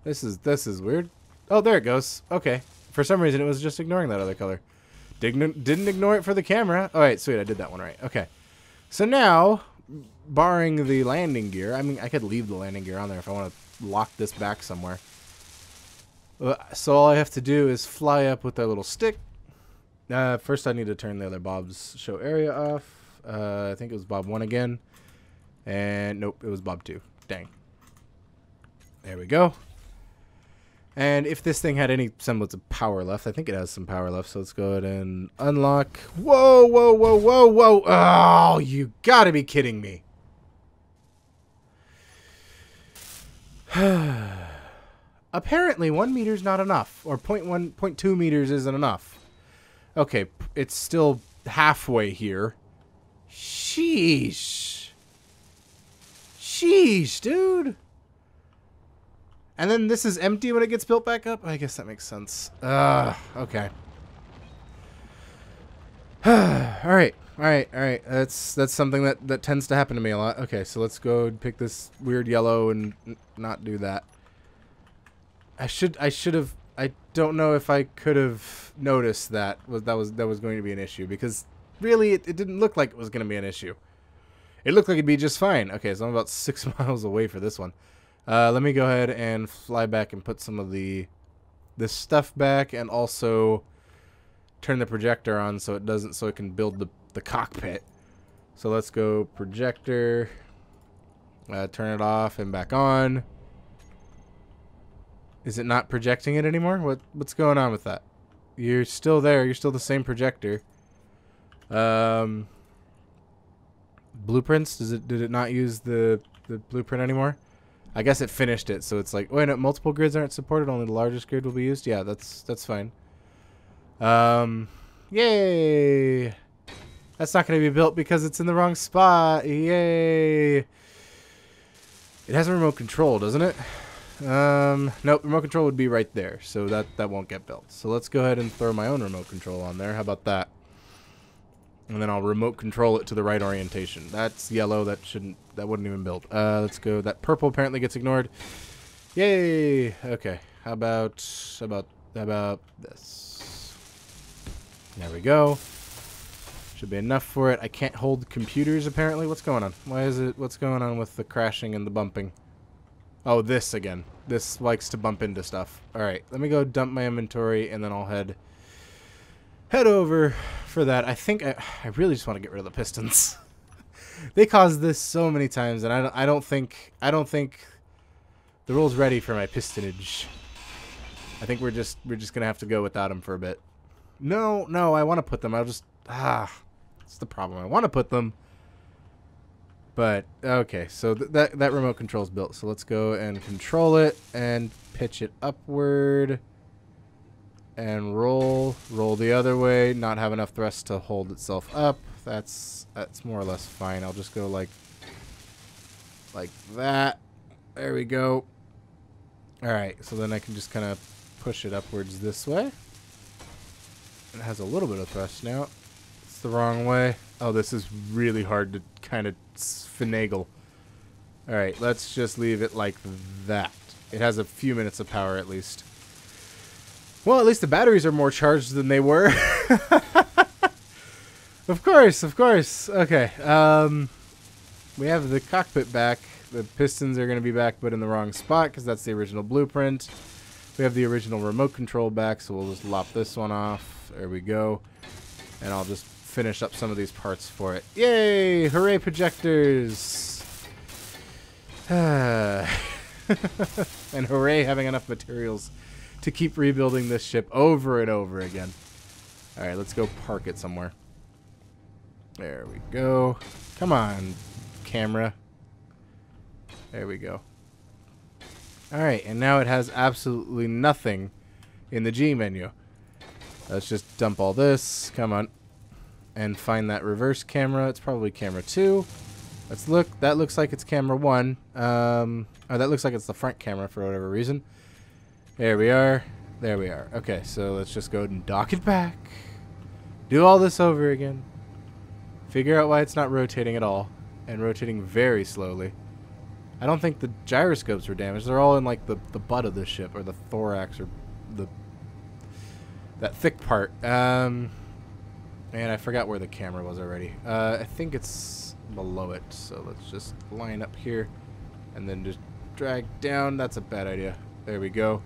[SPEAKER 1] This is weird. Oh, there it goes. Okay. For some reason, it was just ignoring that other color. Didn't ignore it for the camera. All right, sweet. I did that one right. Okay. So now, barring the landing gear, I mean, I could leave the landing gear on there if I want to lock this back somewhere. So all I have to do is fly up with that little stick. First, I need to turn the other Bob's show area off. I think it was Bob 1 again. And nope, it was Bob 2. Dang. There we go. And if this thing had any semblance of power left, I think it has some power left, so let's go ahead and unlock. Whoa, whoa, whoa, whoa, whoa. Oh, you gotta be kidding me. Apparently 1 meter's not enough, or 0.2 meters isn't enough. Okay, it's still halfway here. Sheesh. Sheesh, dude. And then this is empty when it gets built back up? I guess that makes sense. Okay. Alright. That's something that tends to happen to me a lot. Okay, so let's go and pick this weird yellow and not do that. I should have. I don't know if I could have noticed that was going to be an issue, because really it didn't look like it was going to be an issue. It looked like it'd be just fine. Okay, so I'm about 6 miles away for this one. Let me go ahead and fly back and put some of this stuff back, and also turn the projector on so it can build the cockpit. So let's go projector, turn it off and back on. Is it not projecting it anymore? What's going on with that? You're still there. You're still the same projector. Blueprints? Did it not use the blueprint anymore? I guess it finished it, so it's like, wait, no, multiple grids aren't supported. Only the largest grid will be used. Yeah, that's fine. Yay! That's not going to be built because it's in the wrong spot. Yay! It has a remote control, doesn't it? Nope, remote control would be right there, so that won't get built. So let's go ahead and throw my own remote control on there. How about that? And then I'll remote control it to the right orientation. That's yellow. That wouldn't even build. Let's go. That purple apparently gets ignored. Yay! Okay. How about this? There we go. Should be enough for it. I can't hold computers apparently. What's going on? What's going on with the crashing and the bumping? Oh, this again. This likes to bump into stuff. Alright, let me go dump my inventory, and then I'll head over for that. I think I really just want to get rid of the pistons. They caused this so many times, and I don't think the roll's ready for my pistonage. I think we're just gonna have to go without them for a bit. No, I want to put them. That's the problem. I want to put them. But, okay, so that remote control's built. So let's go and control it and pitch it upward. And roll the other way. Not have enough thrust to hold itself up. That's more or less fine. I'll just go like that. There we go. Alright, so then I can just kind of push it upwards this way. It has a little bit of thrust now. It's the wrong way. Oh, this is really hard to kind of finagle. Alright, let's just leave it like that. It has a few minutes of power at least. Well, at least the batteries are more charged than they were. Of course. Okay, we have the cockpit back. The pistons are going to be back, but in the wrong spot, because that's the original blueprint. We have the original remote control back, so we'll just lop this one off. There we go. And I'll just finish up some of these parts for it. Yay! Hooray, projectors! And hooray, having enough materials to keep rebuilding this ship over and over again. Alright, let's go park it somewhere. There we go. Come on, camera. There we go. Alright, and now it has absolutely nothing in the G menu. Let's just dump all this. Come on. And find that reverse camera. It's probably camera 2. Let's look. That looks like it's camera 1. Oh, that looks like it's the front camera for whatever reason. There we are. There we are. Okay, so let's just go and dock it back. Do all this over again. Figure out why it's not rotating at all. And rotating very slowly. I don't think the gyroscopes were damaged. They're all in like the butt of the ship, or the thorax, or that thick part. And I forgot where the camera was already. I think it's below it. So let's just line up here and then just drag down. That's a bad idea. There we go.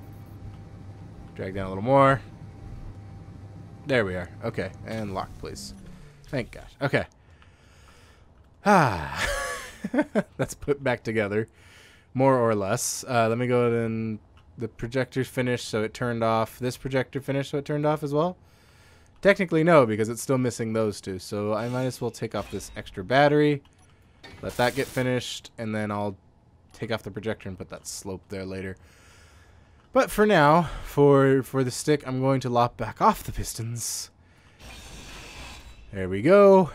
[SPEAKER 1] Drag down a little more. There we are. Okay, and lock, please. Thank gosh. Okay. That's put back together, more or less. Let me go ahead and The projector's finished, so it turned off. This projector finished, so it turned off as well? Technically, no, because it's still missing those two. So I might as well take off this extra battery. Let that get finished, and then I'll take off the projector and put that slope there later. But for now, for the stick, I'm going to lop back off the pistons. There we go.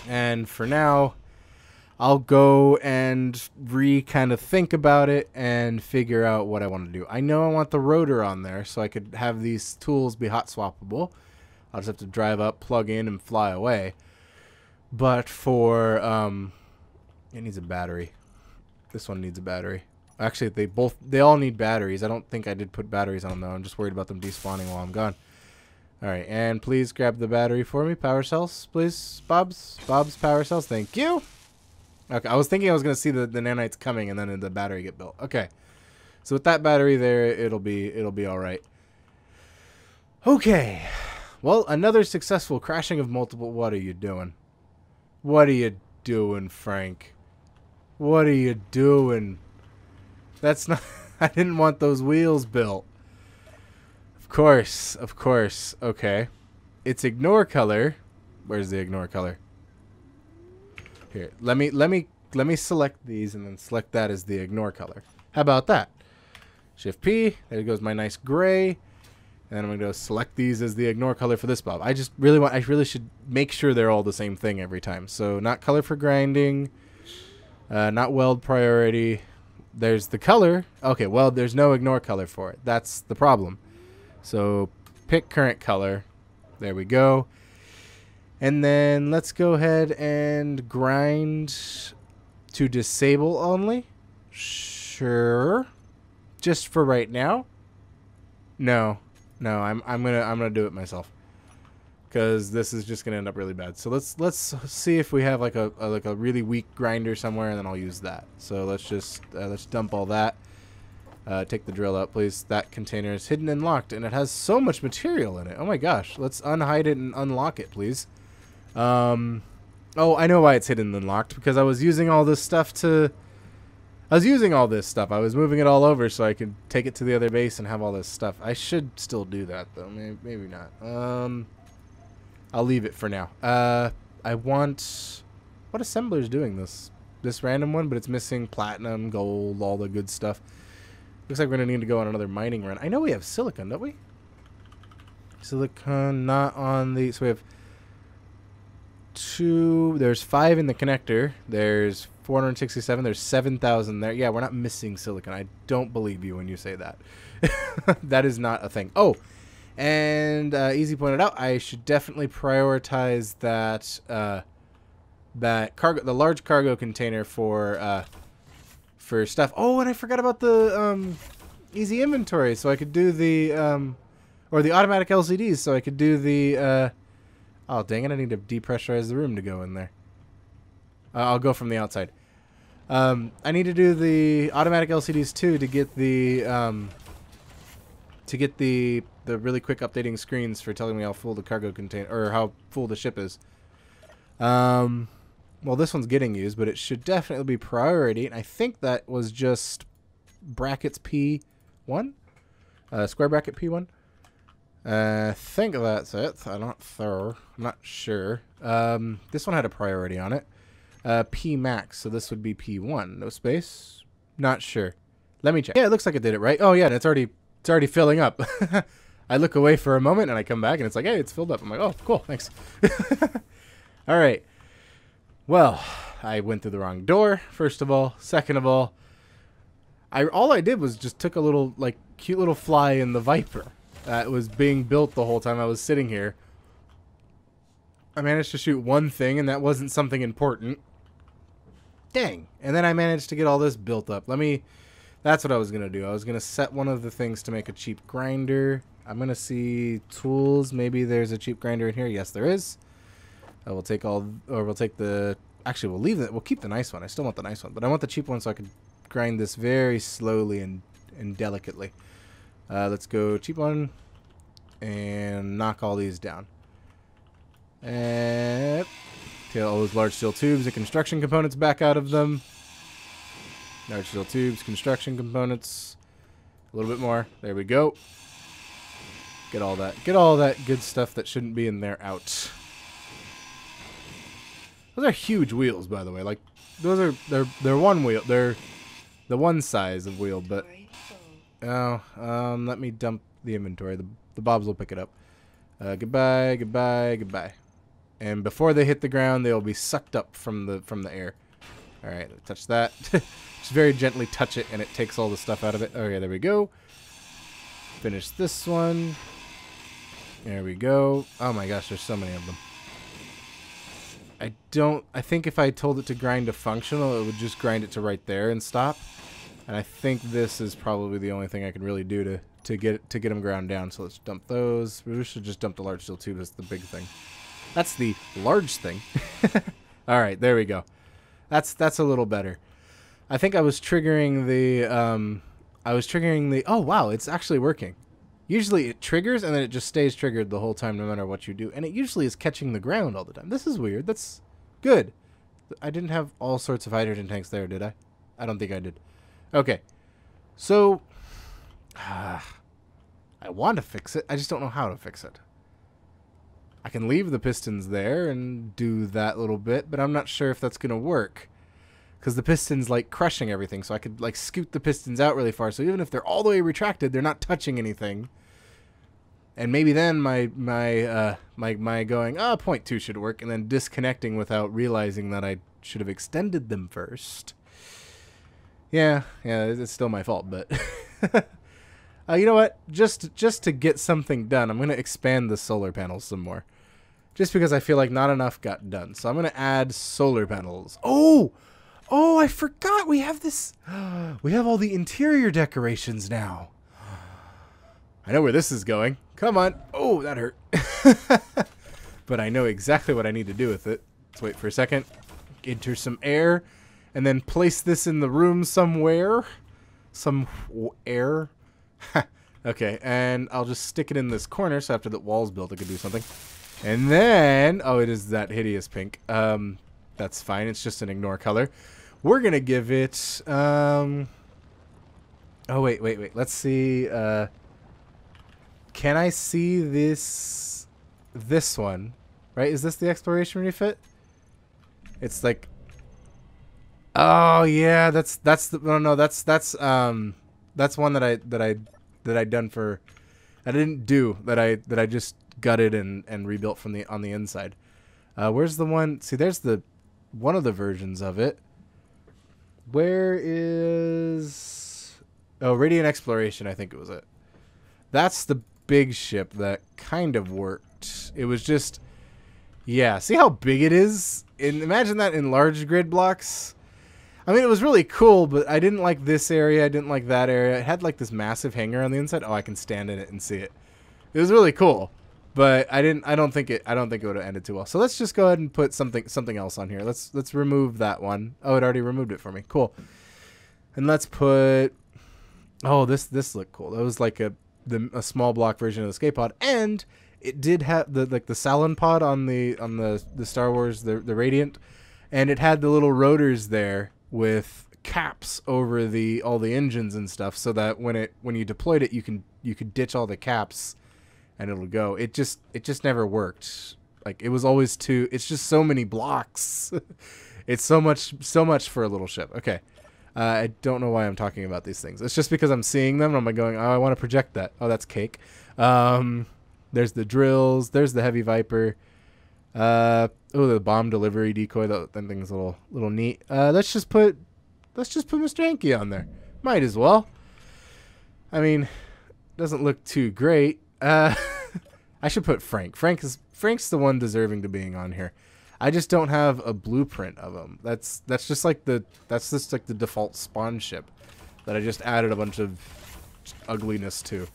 [SPEAKER 1] And for now, I'll go and kind of think about it and figure out what I want to do. I know I want the rotor on there so I could have these tools be hot swappable. I'll just have to drive up, plug in, and fly away. But for, it needs a battery. This one needs a battery. Actually, they all need batteries. I don't think I did put batteries on though. I'm just worried about them despawning while I'm gone. Alright, and please grab the battery for me. Power cells, please. Bob's power cells. Thank you. Okay, I was thinking I was going to see the nanites coming and then the battery get built. Okay. So with that battery there, it'll be all right. Okay. Well, another successful crashing of multiple. What are you doing? What are you doing, Frank? What are you doing? That's not I didn't want those wheels built. Of course. Okay. It's ignore color. Where's the ignore color? Here, let me select these and then select that as the ignore color. How about that? Shift P. There goes my nice gray. And I'm gonna go select these as the ignore color for this Bob. I really should make sure they're all the same thing every time. So not color for grinding, not weld priority. There's the color. Okay, well there's no ignore color for it. That's the problem. So pick current color. There we go. And then let's go ahead and grind to disable only. Sure. Just for right now. No, I'm gonna do it myself. Because this is just gonna end up really bad. So let's see if we have like a really weak grinder somewhere, and then I'll use that. So let's dump all that. Take the drill out, please. That container is hidden and locked, and it has so much material in it. Oh my gosh. Let's unhide it and unlock it, please. Oh, I know why it's hidden and locked. Because I was using all this stuff I was moving it all over so I could take it to the other base and have all this stuff. I should still do that, though. Maybe not. I'll leave it for now. I want... What assembler is doing this? This random one, but it's missing platinum, gold, all the good stuff. Looks like we're going to need to go on another mining run. I know we have silicon, don't we? Silicon not on the... So we have 2... There's 5 in the connector. There's 467. There's 7,000 there. Yeah, we're not missing silicon. I don't believe you when you say that. That is not a thing. Oh, and Easy pointed out, I should definitely prioritize that cargo, the large cargo container for stuff. Oh, and I forgot about the easy inventory, so I could do the or the automatic LCDs, so I could do the oh dang it, I need to depressurize the room to go in there. I'll go from the outside. I need to do the automatic LCDs too to get the really quick updating screens for telling me how full the cargo container or how full the ship is. Well, this one's getting used, but it should definitely be priority. And I think that was just brackets P1, square bracket P1. I think that's it. I'm not sure. This one had a priority on it. P max, so this would be P1. No space. Not sure. Let me check. Yeah, it looks like it did it right. Oh yeah, and it's already filling up. I look away for a moment and I come back and it's like, hey, it's filled up. I'm like, oh, cool, thanks. All right. Well, I went through the wrong door, first of all. Second of all, all I did was just took a little, like, cute little fly in the Viper that was being built the whole time I was sitting here. I managed to shoot one thing, and that wasn't something important. Dang. And then I managed to get all this built up. That's what I was going to do. I was going to set one of the things to make a cheap grinder. I'm going to see tools. Maybe there's a cheap grinder in here. Yes, there is. We'll take the... Actually, we'll leave it. We'll keep the nice one. I still want the nice one, but I want the cheap one so I can grind this very slowly and delicately. Let's go cheap one and knock all these down. And take all those large steel tubes and construction components back out of them. Large steel tubes, construction components. A little bit more. There we go. Get all that good stuff that shouldn't be in there out. Those are huge wheels, by the way. Like, those are they're one wheel. They're the one size of wheel, but let me dump the inventory. The bobs will pick it up. Goodbye, goodbye, goodbye. And before they hit the ground, they'll be sucked up from the air. All right, touch that. Just very gently touch it, and it takes all the stuff out of it. Okay, there we go. Finish this one. There we go. Oh my gosh, there's so many of them. I think if I told it to grind to functional, it would just grind it to right there and stop. And I think this is probably the only thing I can really do to get them ground down. So let's dump those. We should just dump the large steel tube. That's the big thing. That's the large thing. All right, there we go. That's a little better. I think I was triggering the oh wow, it's actually working. Usually it triggers and then it just stays triggered the whole time no matter what you do. And it usually is catching the ground all the time. This is weird. That's good. I didn't have all sorts of hydrogen tanks there, did I? I don't think I did. Okay. So, I want to fix it. I just don't know how to fix it. I can leave the pistons there and do that little bit, but I'm not sure if that's going to work. Because the piston's like crushing everything, so I could like scoot the pistons out really far. So even if they're all the way retracted, they're not touching anything. And maybe then my going, 0.2 should work, and then disconnecting without realizing that I should have extended them first. Yeah, it's still my fault, but you know what? Just to get something done, I'm going to expand the solar panels some more. Just because I feel like not enough got done. So I'm going to add solar panels. Oh, I forgot we have this. We have all the interior decorations now. I know where this is going. Come on. Oh, that hurt. But I know exactly what I need to do with it. Let's wait for a second. Enter some air. And then place this in the room somewhere. Some air. Okay, and I'll just stick it in this corner so after the wall's built I can do something. And then, oh, it is that hideous pink. That's fine. It's just an ignore color. We're going to give it, oh, wait. Let's see, can I see this one, right? Is this the exploration refit? It's like, oh yeah, that's the, no, that's one that I done for, I didn't do, that I just gutted and rebuilt from on the inside. Where's the one? See, there's one of the versions of it. Where is, oh, Radiant Exploration, I think it was it. That's the big ship that kind of worked. It was just, yeah, see how big it is? Imagine that in large grid blocks. I mean, it was really cool, but I didn't like this area. I didn't like that area. It had like this massive hangar on the inside. Oh, I can stand in it and see it. It was really cool, but I don't think it would have ended too well. So let's just go ahead and put something else on here. Let's remove that one. Oh, it already removed it for me. Cool. And let's put, oh, this looked cool. That was like a small block version of the escape pod, and it did have the Salon pod on the Star Wars the Radiant, and it had the little rotors there with caps over all the engines and stuff, so that when you deployed it, you could ditch all the caps, and it'll go. It just never worked. Like, it was always it's just so many blocks. It's so much for a little ship. Okay. I don't know why I'm talking about these things. It's just because I'm seeing them and I'm going, oh, I want to project that. Oh, that's cake. There's the drills. There's the Heavy Viper. Oh, the bomb delivery decoy. That thing's a little neat. Let's just put Mr. Hanky on there. Might as well. I mean, doesn't look too great. I should put Frank. Frank's the one deserving to being on here. I just don't have a blueprint of him. That's just like the default spawn ship that I just added a bunch of ugliness to.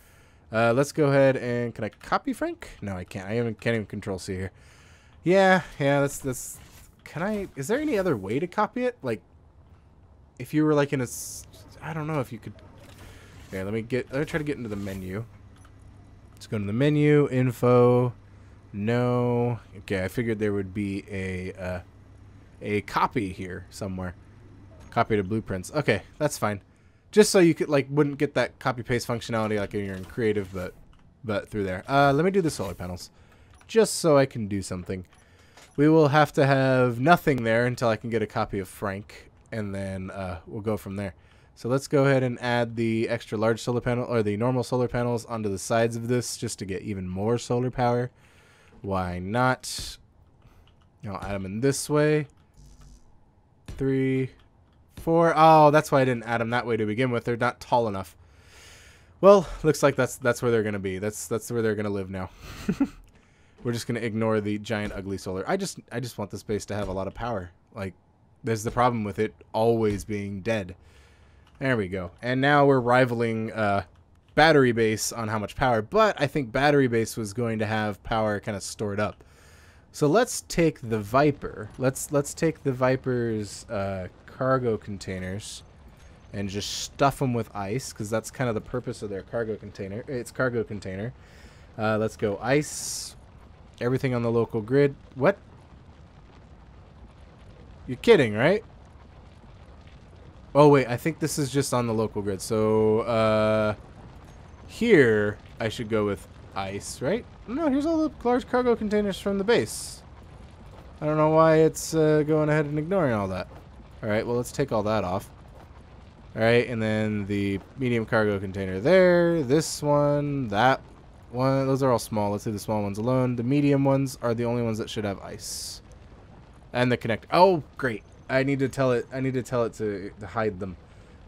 [SPEAKER 1] Let's go ahead and, can I copy Frank? No, I can't. Can't even control C here. Yeah. That's. Can I? Is there any other way to copy it? Like, if you were like in a, I don't know if you could. Okay, let me try to get into the menu. Let's go to the menu, info. No. Okay, I figured there would be a copy here somewhere. Copy to blueprints. Okay, that's fine. Just so you could like wouldn't get that copy paste functionality like you're in creative, but through there. Let me do the solar panels, just so I can do something. We will have to have nothing there until I can get a copy of Frank, and then we'll go from there. So let's go ahead and add the extra large solar panel, or the normal solar panels, onto the sides of this, just to get even more solar power. Why not? I'll add them in this way. 3, 4. Oh, that's why I didn't add them that way to begin with. They're not tall enough. Well, looks like that's where they're gonna be. That's where they're gonna live now. We're just gonna ignore the giant ugly solar. I just want the space to have a lot of power. Like, there's the problem with it always being dead. There we go. And now we're rivaling battery base on how much power. But I think battery base was going to have power kind of stored up. So let's take the Viper. Let's take the Viper's cargo containers and just stuff them with ice, because that's kind of the purpose of their cargo container. It's cargo container. Let's go ice. Everything on the local grid. What? You're kidding, right? Oh, wait. I think this is just on the local grid. So, here, I should go with ice, right? No, here's all the large cargo containers from the base. I don't know why it's going ahead and ignoring all that. Alright, well, let's take all that off. Alright, and then the medium cargo container there. This one, that one. Those are all small. Let's leave the small ones alone. The medium ones are the only ones that should have ice. And the connector. Oh, great. I need to tell it to hide them.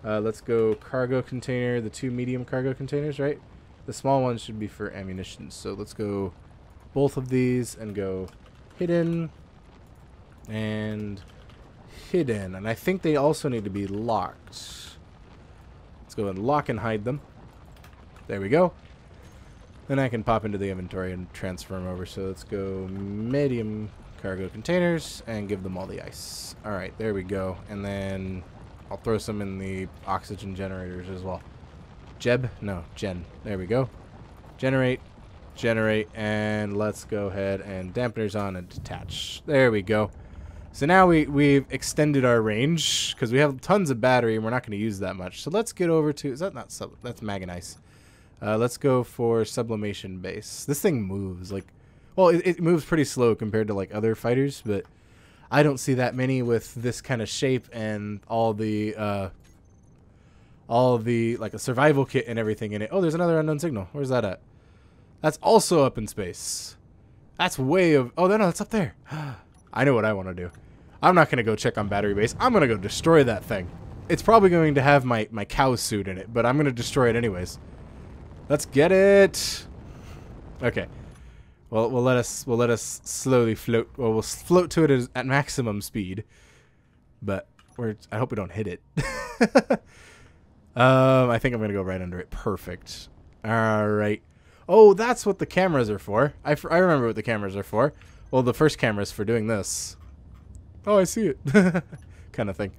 [SPEAKER 1] Let's go cargo container, the 2 medium cargo containers, right? The small ones should be for ammunition. So let's go both of these and go hidden and hidden. And I think they also need to be locked. Let's go and lock and hide them. There we go. Then I can pop into the inventory and transfer them over. So let's go medium cargo containers and give them all the ice. Alright, there we go. And then I'll throw some in the oxygen generators as well. Jeb? No, Gen. There we go. Generate, and let's go ahead and dampeners on and detach. There we go. So now we've extended our range, because we have tons of battery and we're not going to use that much. So let's get over to, is that not sub, that's Magnite. Let's go for sublimation base. This thing moves like, well, it moves pretty slow compared to like other fighters, but I don't see that many with this kind of shape and all the like a survival kit and everything in it. Oh, there's another unknown signal. Where's that at? That's also up in space. That's way of, oh no, it's up there. I know what I want to do. I'm not going to go check on battery base. I'm going to go destroy that thing. It's probably going to have my cow suit in it, but I'm going to destroy it anyways. Let's get it. Okay. Well, we'll let us slowly float. Well, we'll float to it at maximum speed, but I hope we don't hit it. I think I'm gonna go right under it. Perfect. All right. Oh, that's what the cameras are for. I remember what the cameras are for. Well, the first camera's for doing this. Oh, I see it. Kind of thing.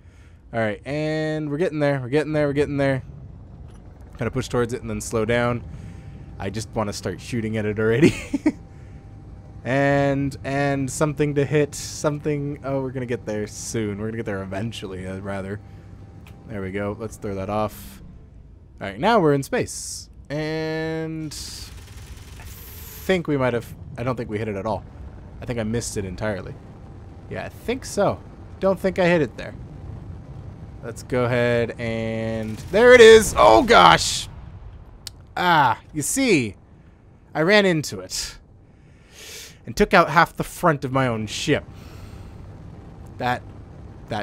[SPEAKER 1] All right, and we're getting there. We're getting there. We're getting there. Kind of push towards it and then slow down. I just want to start shooting at it already. And something to hit. Something. Oh, we're gonna get there soon. We're gonna get there eventually, rather. There we go. Let's throw that off. All right, now we're in space, and I think we might have. I don't think we hit it at all. I think I missed it entirely. Yeah, I think so. Don't think I hit it there. Let's go ahead and there it is. Oh gosh. Ah, you see, I ran into it and took out half the front of my own ship. That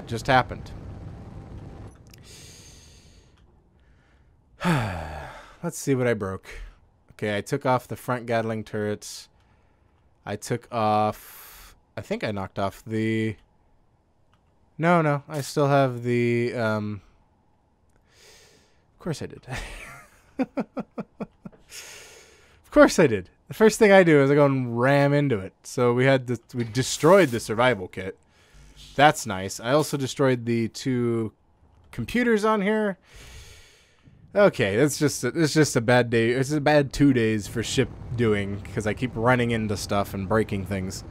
[SPEAKER 1] just happened. Let's see what I broke. Okay, I took off the front Gatling turrets. I took off, I think I knocked off the, no, I still have the, of course I did. Of course I did. The first thing I do is I go and ram into it. So we destroyed the survival kit. That's nice. I also destroyed the 2 computers on here. Okay, it's just a bad day. It's a bad 2 days for ship doing because I keep running into stuff and breaking things.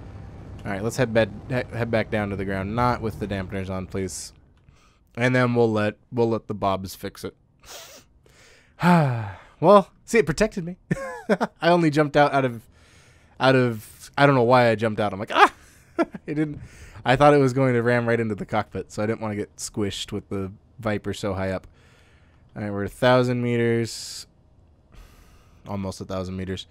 [SPEAKER 1] All right, let's head back down to the ground, not with the dampeners on, please. And then we'll let the Bobs fix it. Well, see, it protected me. I only jumped out of I don't know why I jumped out. I'm like, ah! It didn't. I thought it was going to ram right into the cockpit, so I didn't want to get squished with the Viper so high up. All right, we're 1,000 meters. Almost 1,000 meters.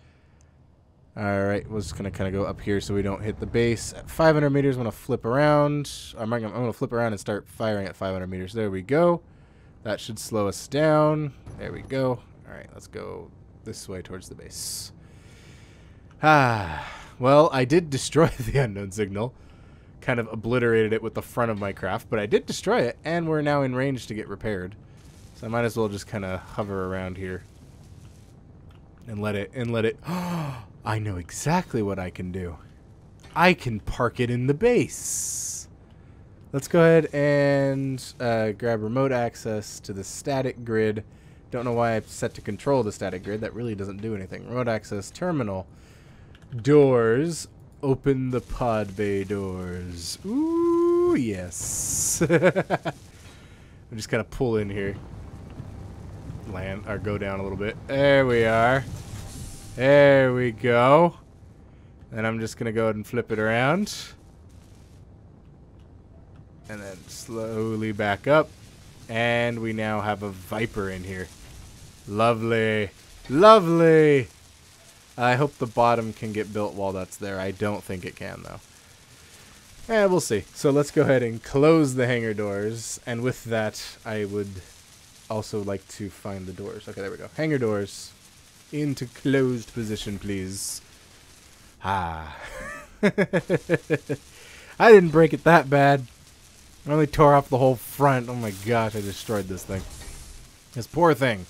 [SPEAKER 1] All right, we're just going to kind of go up here so we don't hit the base. At 500 meters, I'm going to flip around. I'm going to flip around and start firing at 500 meters. There we go. That should slow us down. There we go. All right, let's go this way towards the base. Well, I did destroy the unknown signal. Kind of obliterated it with the front of my craft, but I did destroy it, and we're now in range to get repaired. So I might as well just kind of hover around here and let it. I know exactly what I can do. I can park it in the base. Let's go ahead and grab remote access to the static grid. Don't know why I've set to control the static grid. That really doesn't do anything. Remote access terminal. Doors. Open the pod bay doors. Ooh, yes. I'm just kind of pull in here. Land or go down a little bit. There we are. There we go. And I'm just going to go ahead and flip it around. And then slowly back up. And we now have a Viper in here. Lovely. Lovely. I hope the bottom can get built while that's there. I don't think it can, though. We'll see. So let's go ahead and close the hangar doors. And with that, I would also like to find the doors. Okay, there we go. Hangar doors. Into closed position, please. I didn't break it that bad. I only tore off the whole front. Oh my gosh, I destroyed this thing. This poor thing.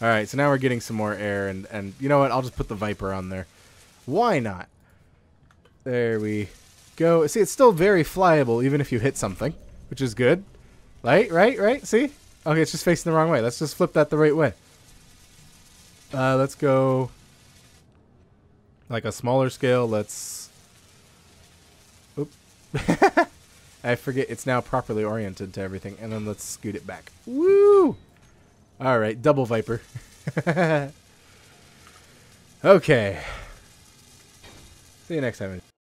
[SPEAKER 1] Alright, so now we're getting some more air, and you know what? I'll just put the Viper on there. Why not? There we go. See, it's still very flyable, even if you hit something, which is good. Right? See? Okay, it's just facing the wrong way. Let's just flip that the right way. Let's go like a smaller scale. Let's... Oop. I forget it's now properly oriented to everything. And then let's scoot it back. Woo! Alright, double Viper. Okay. See you next time.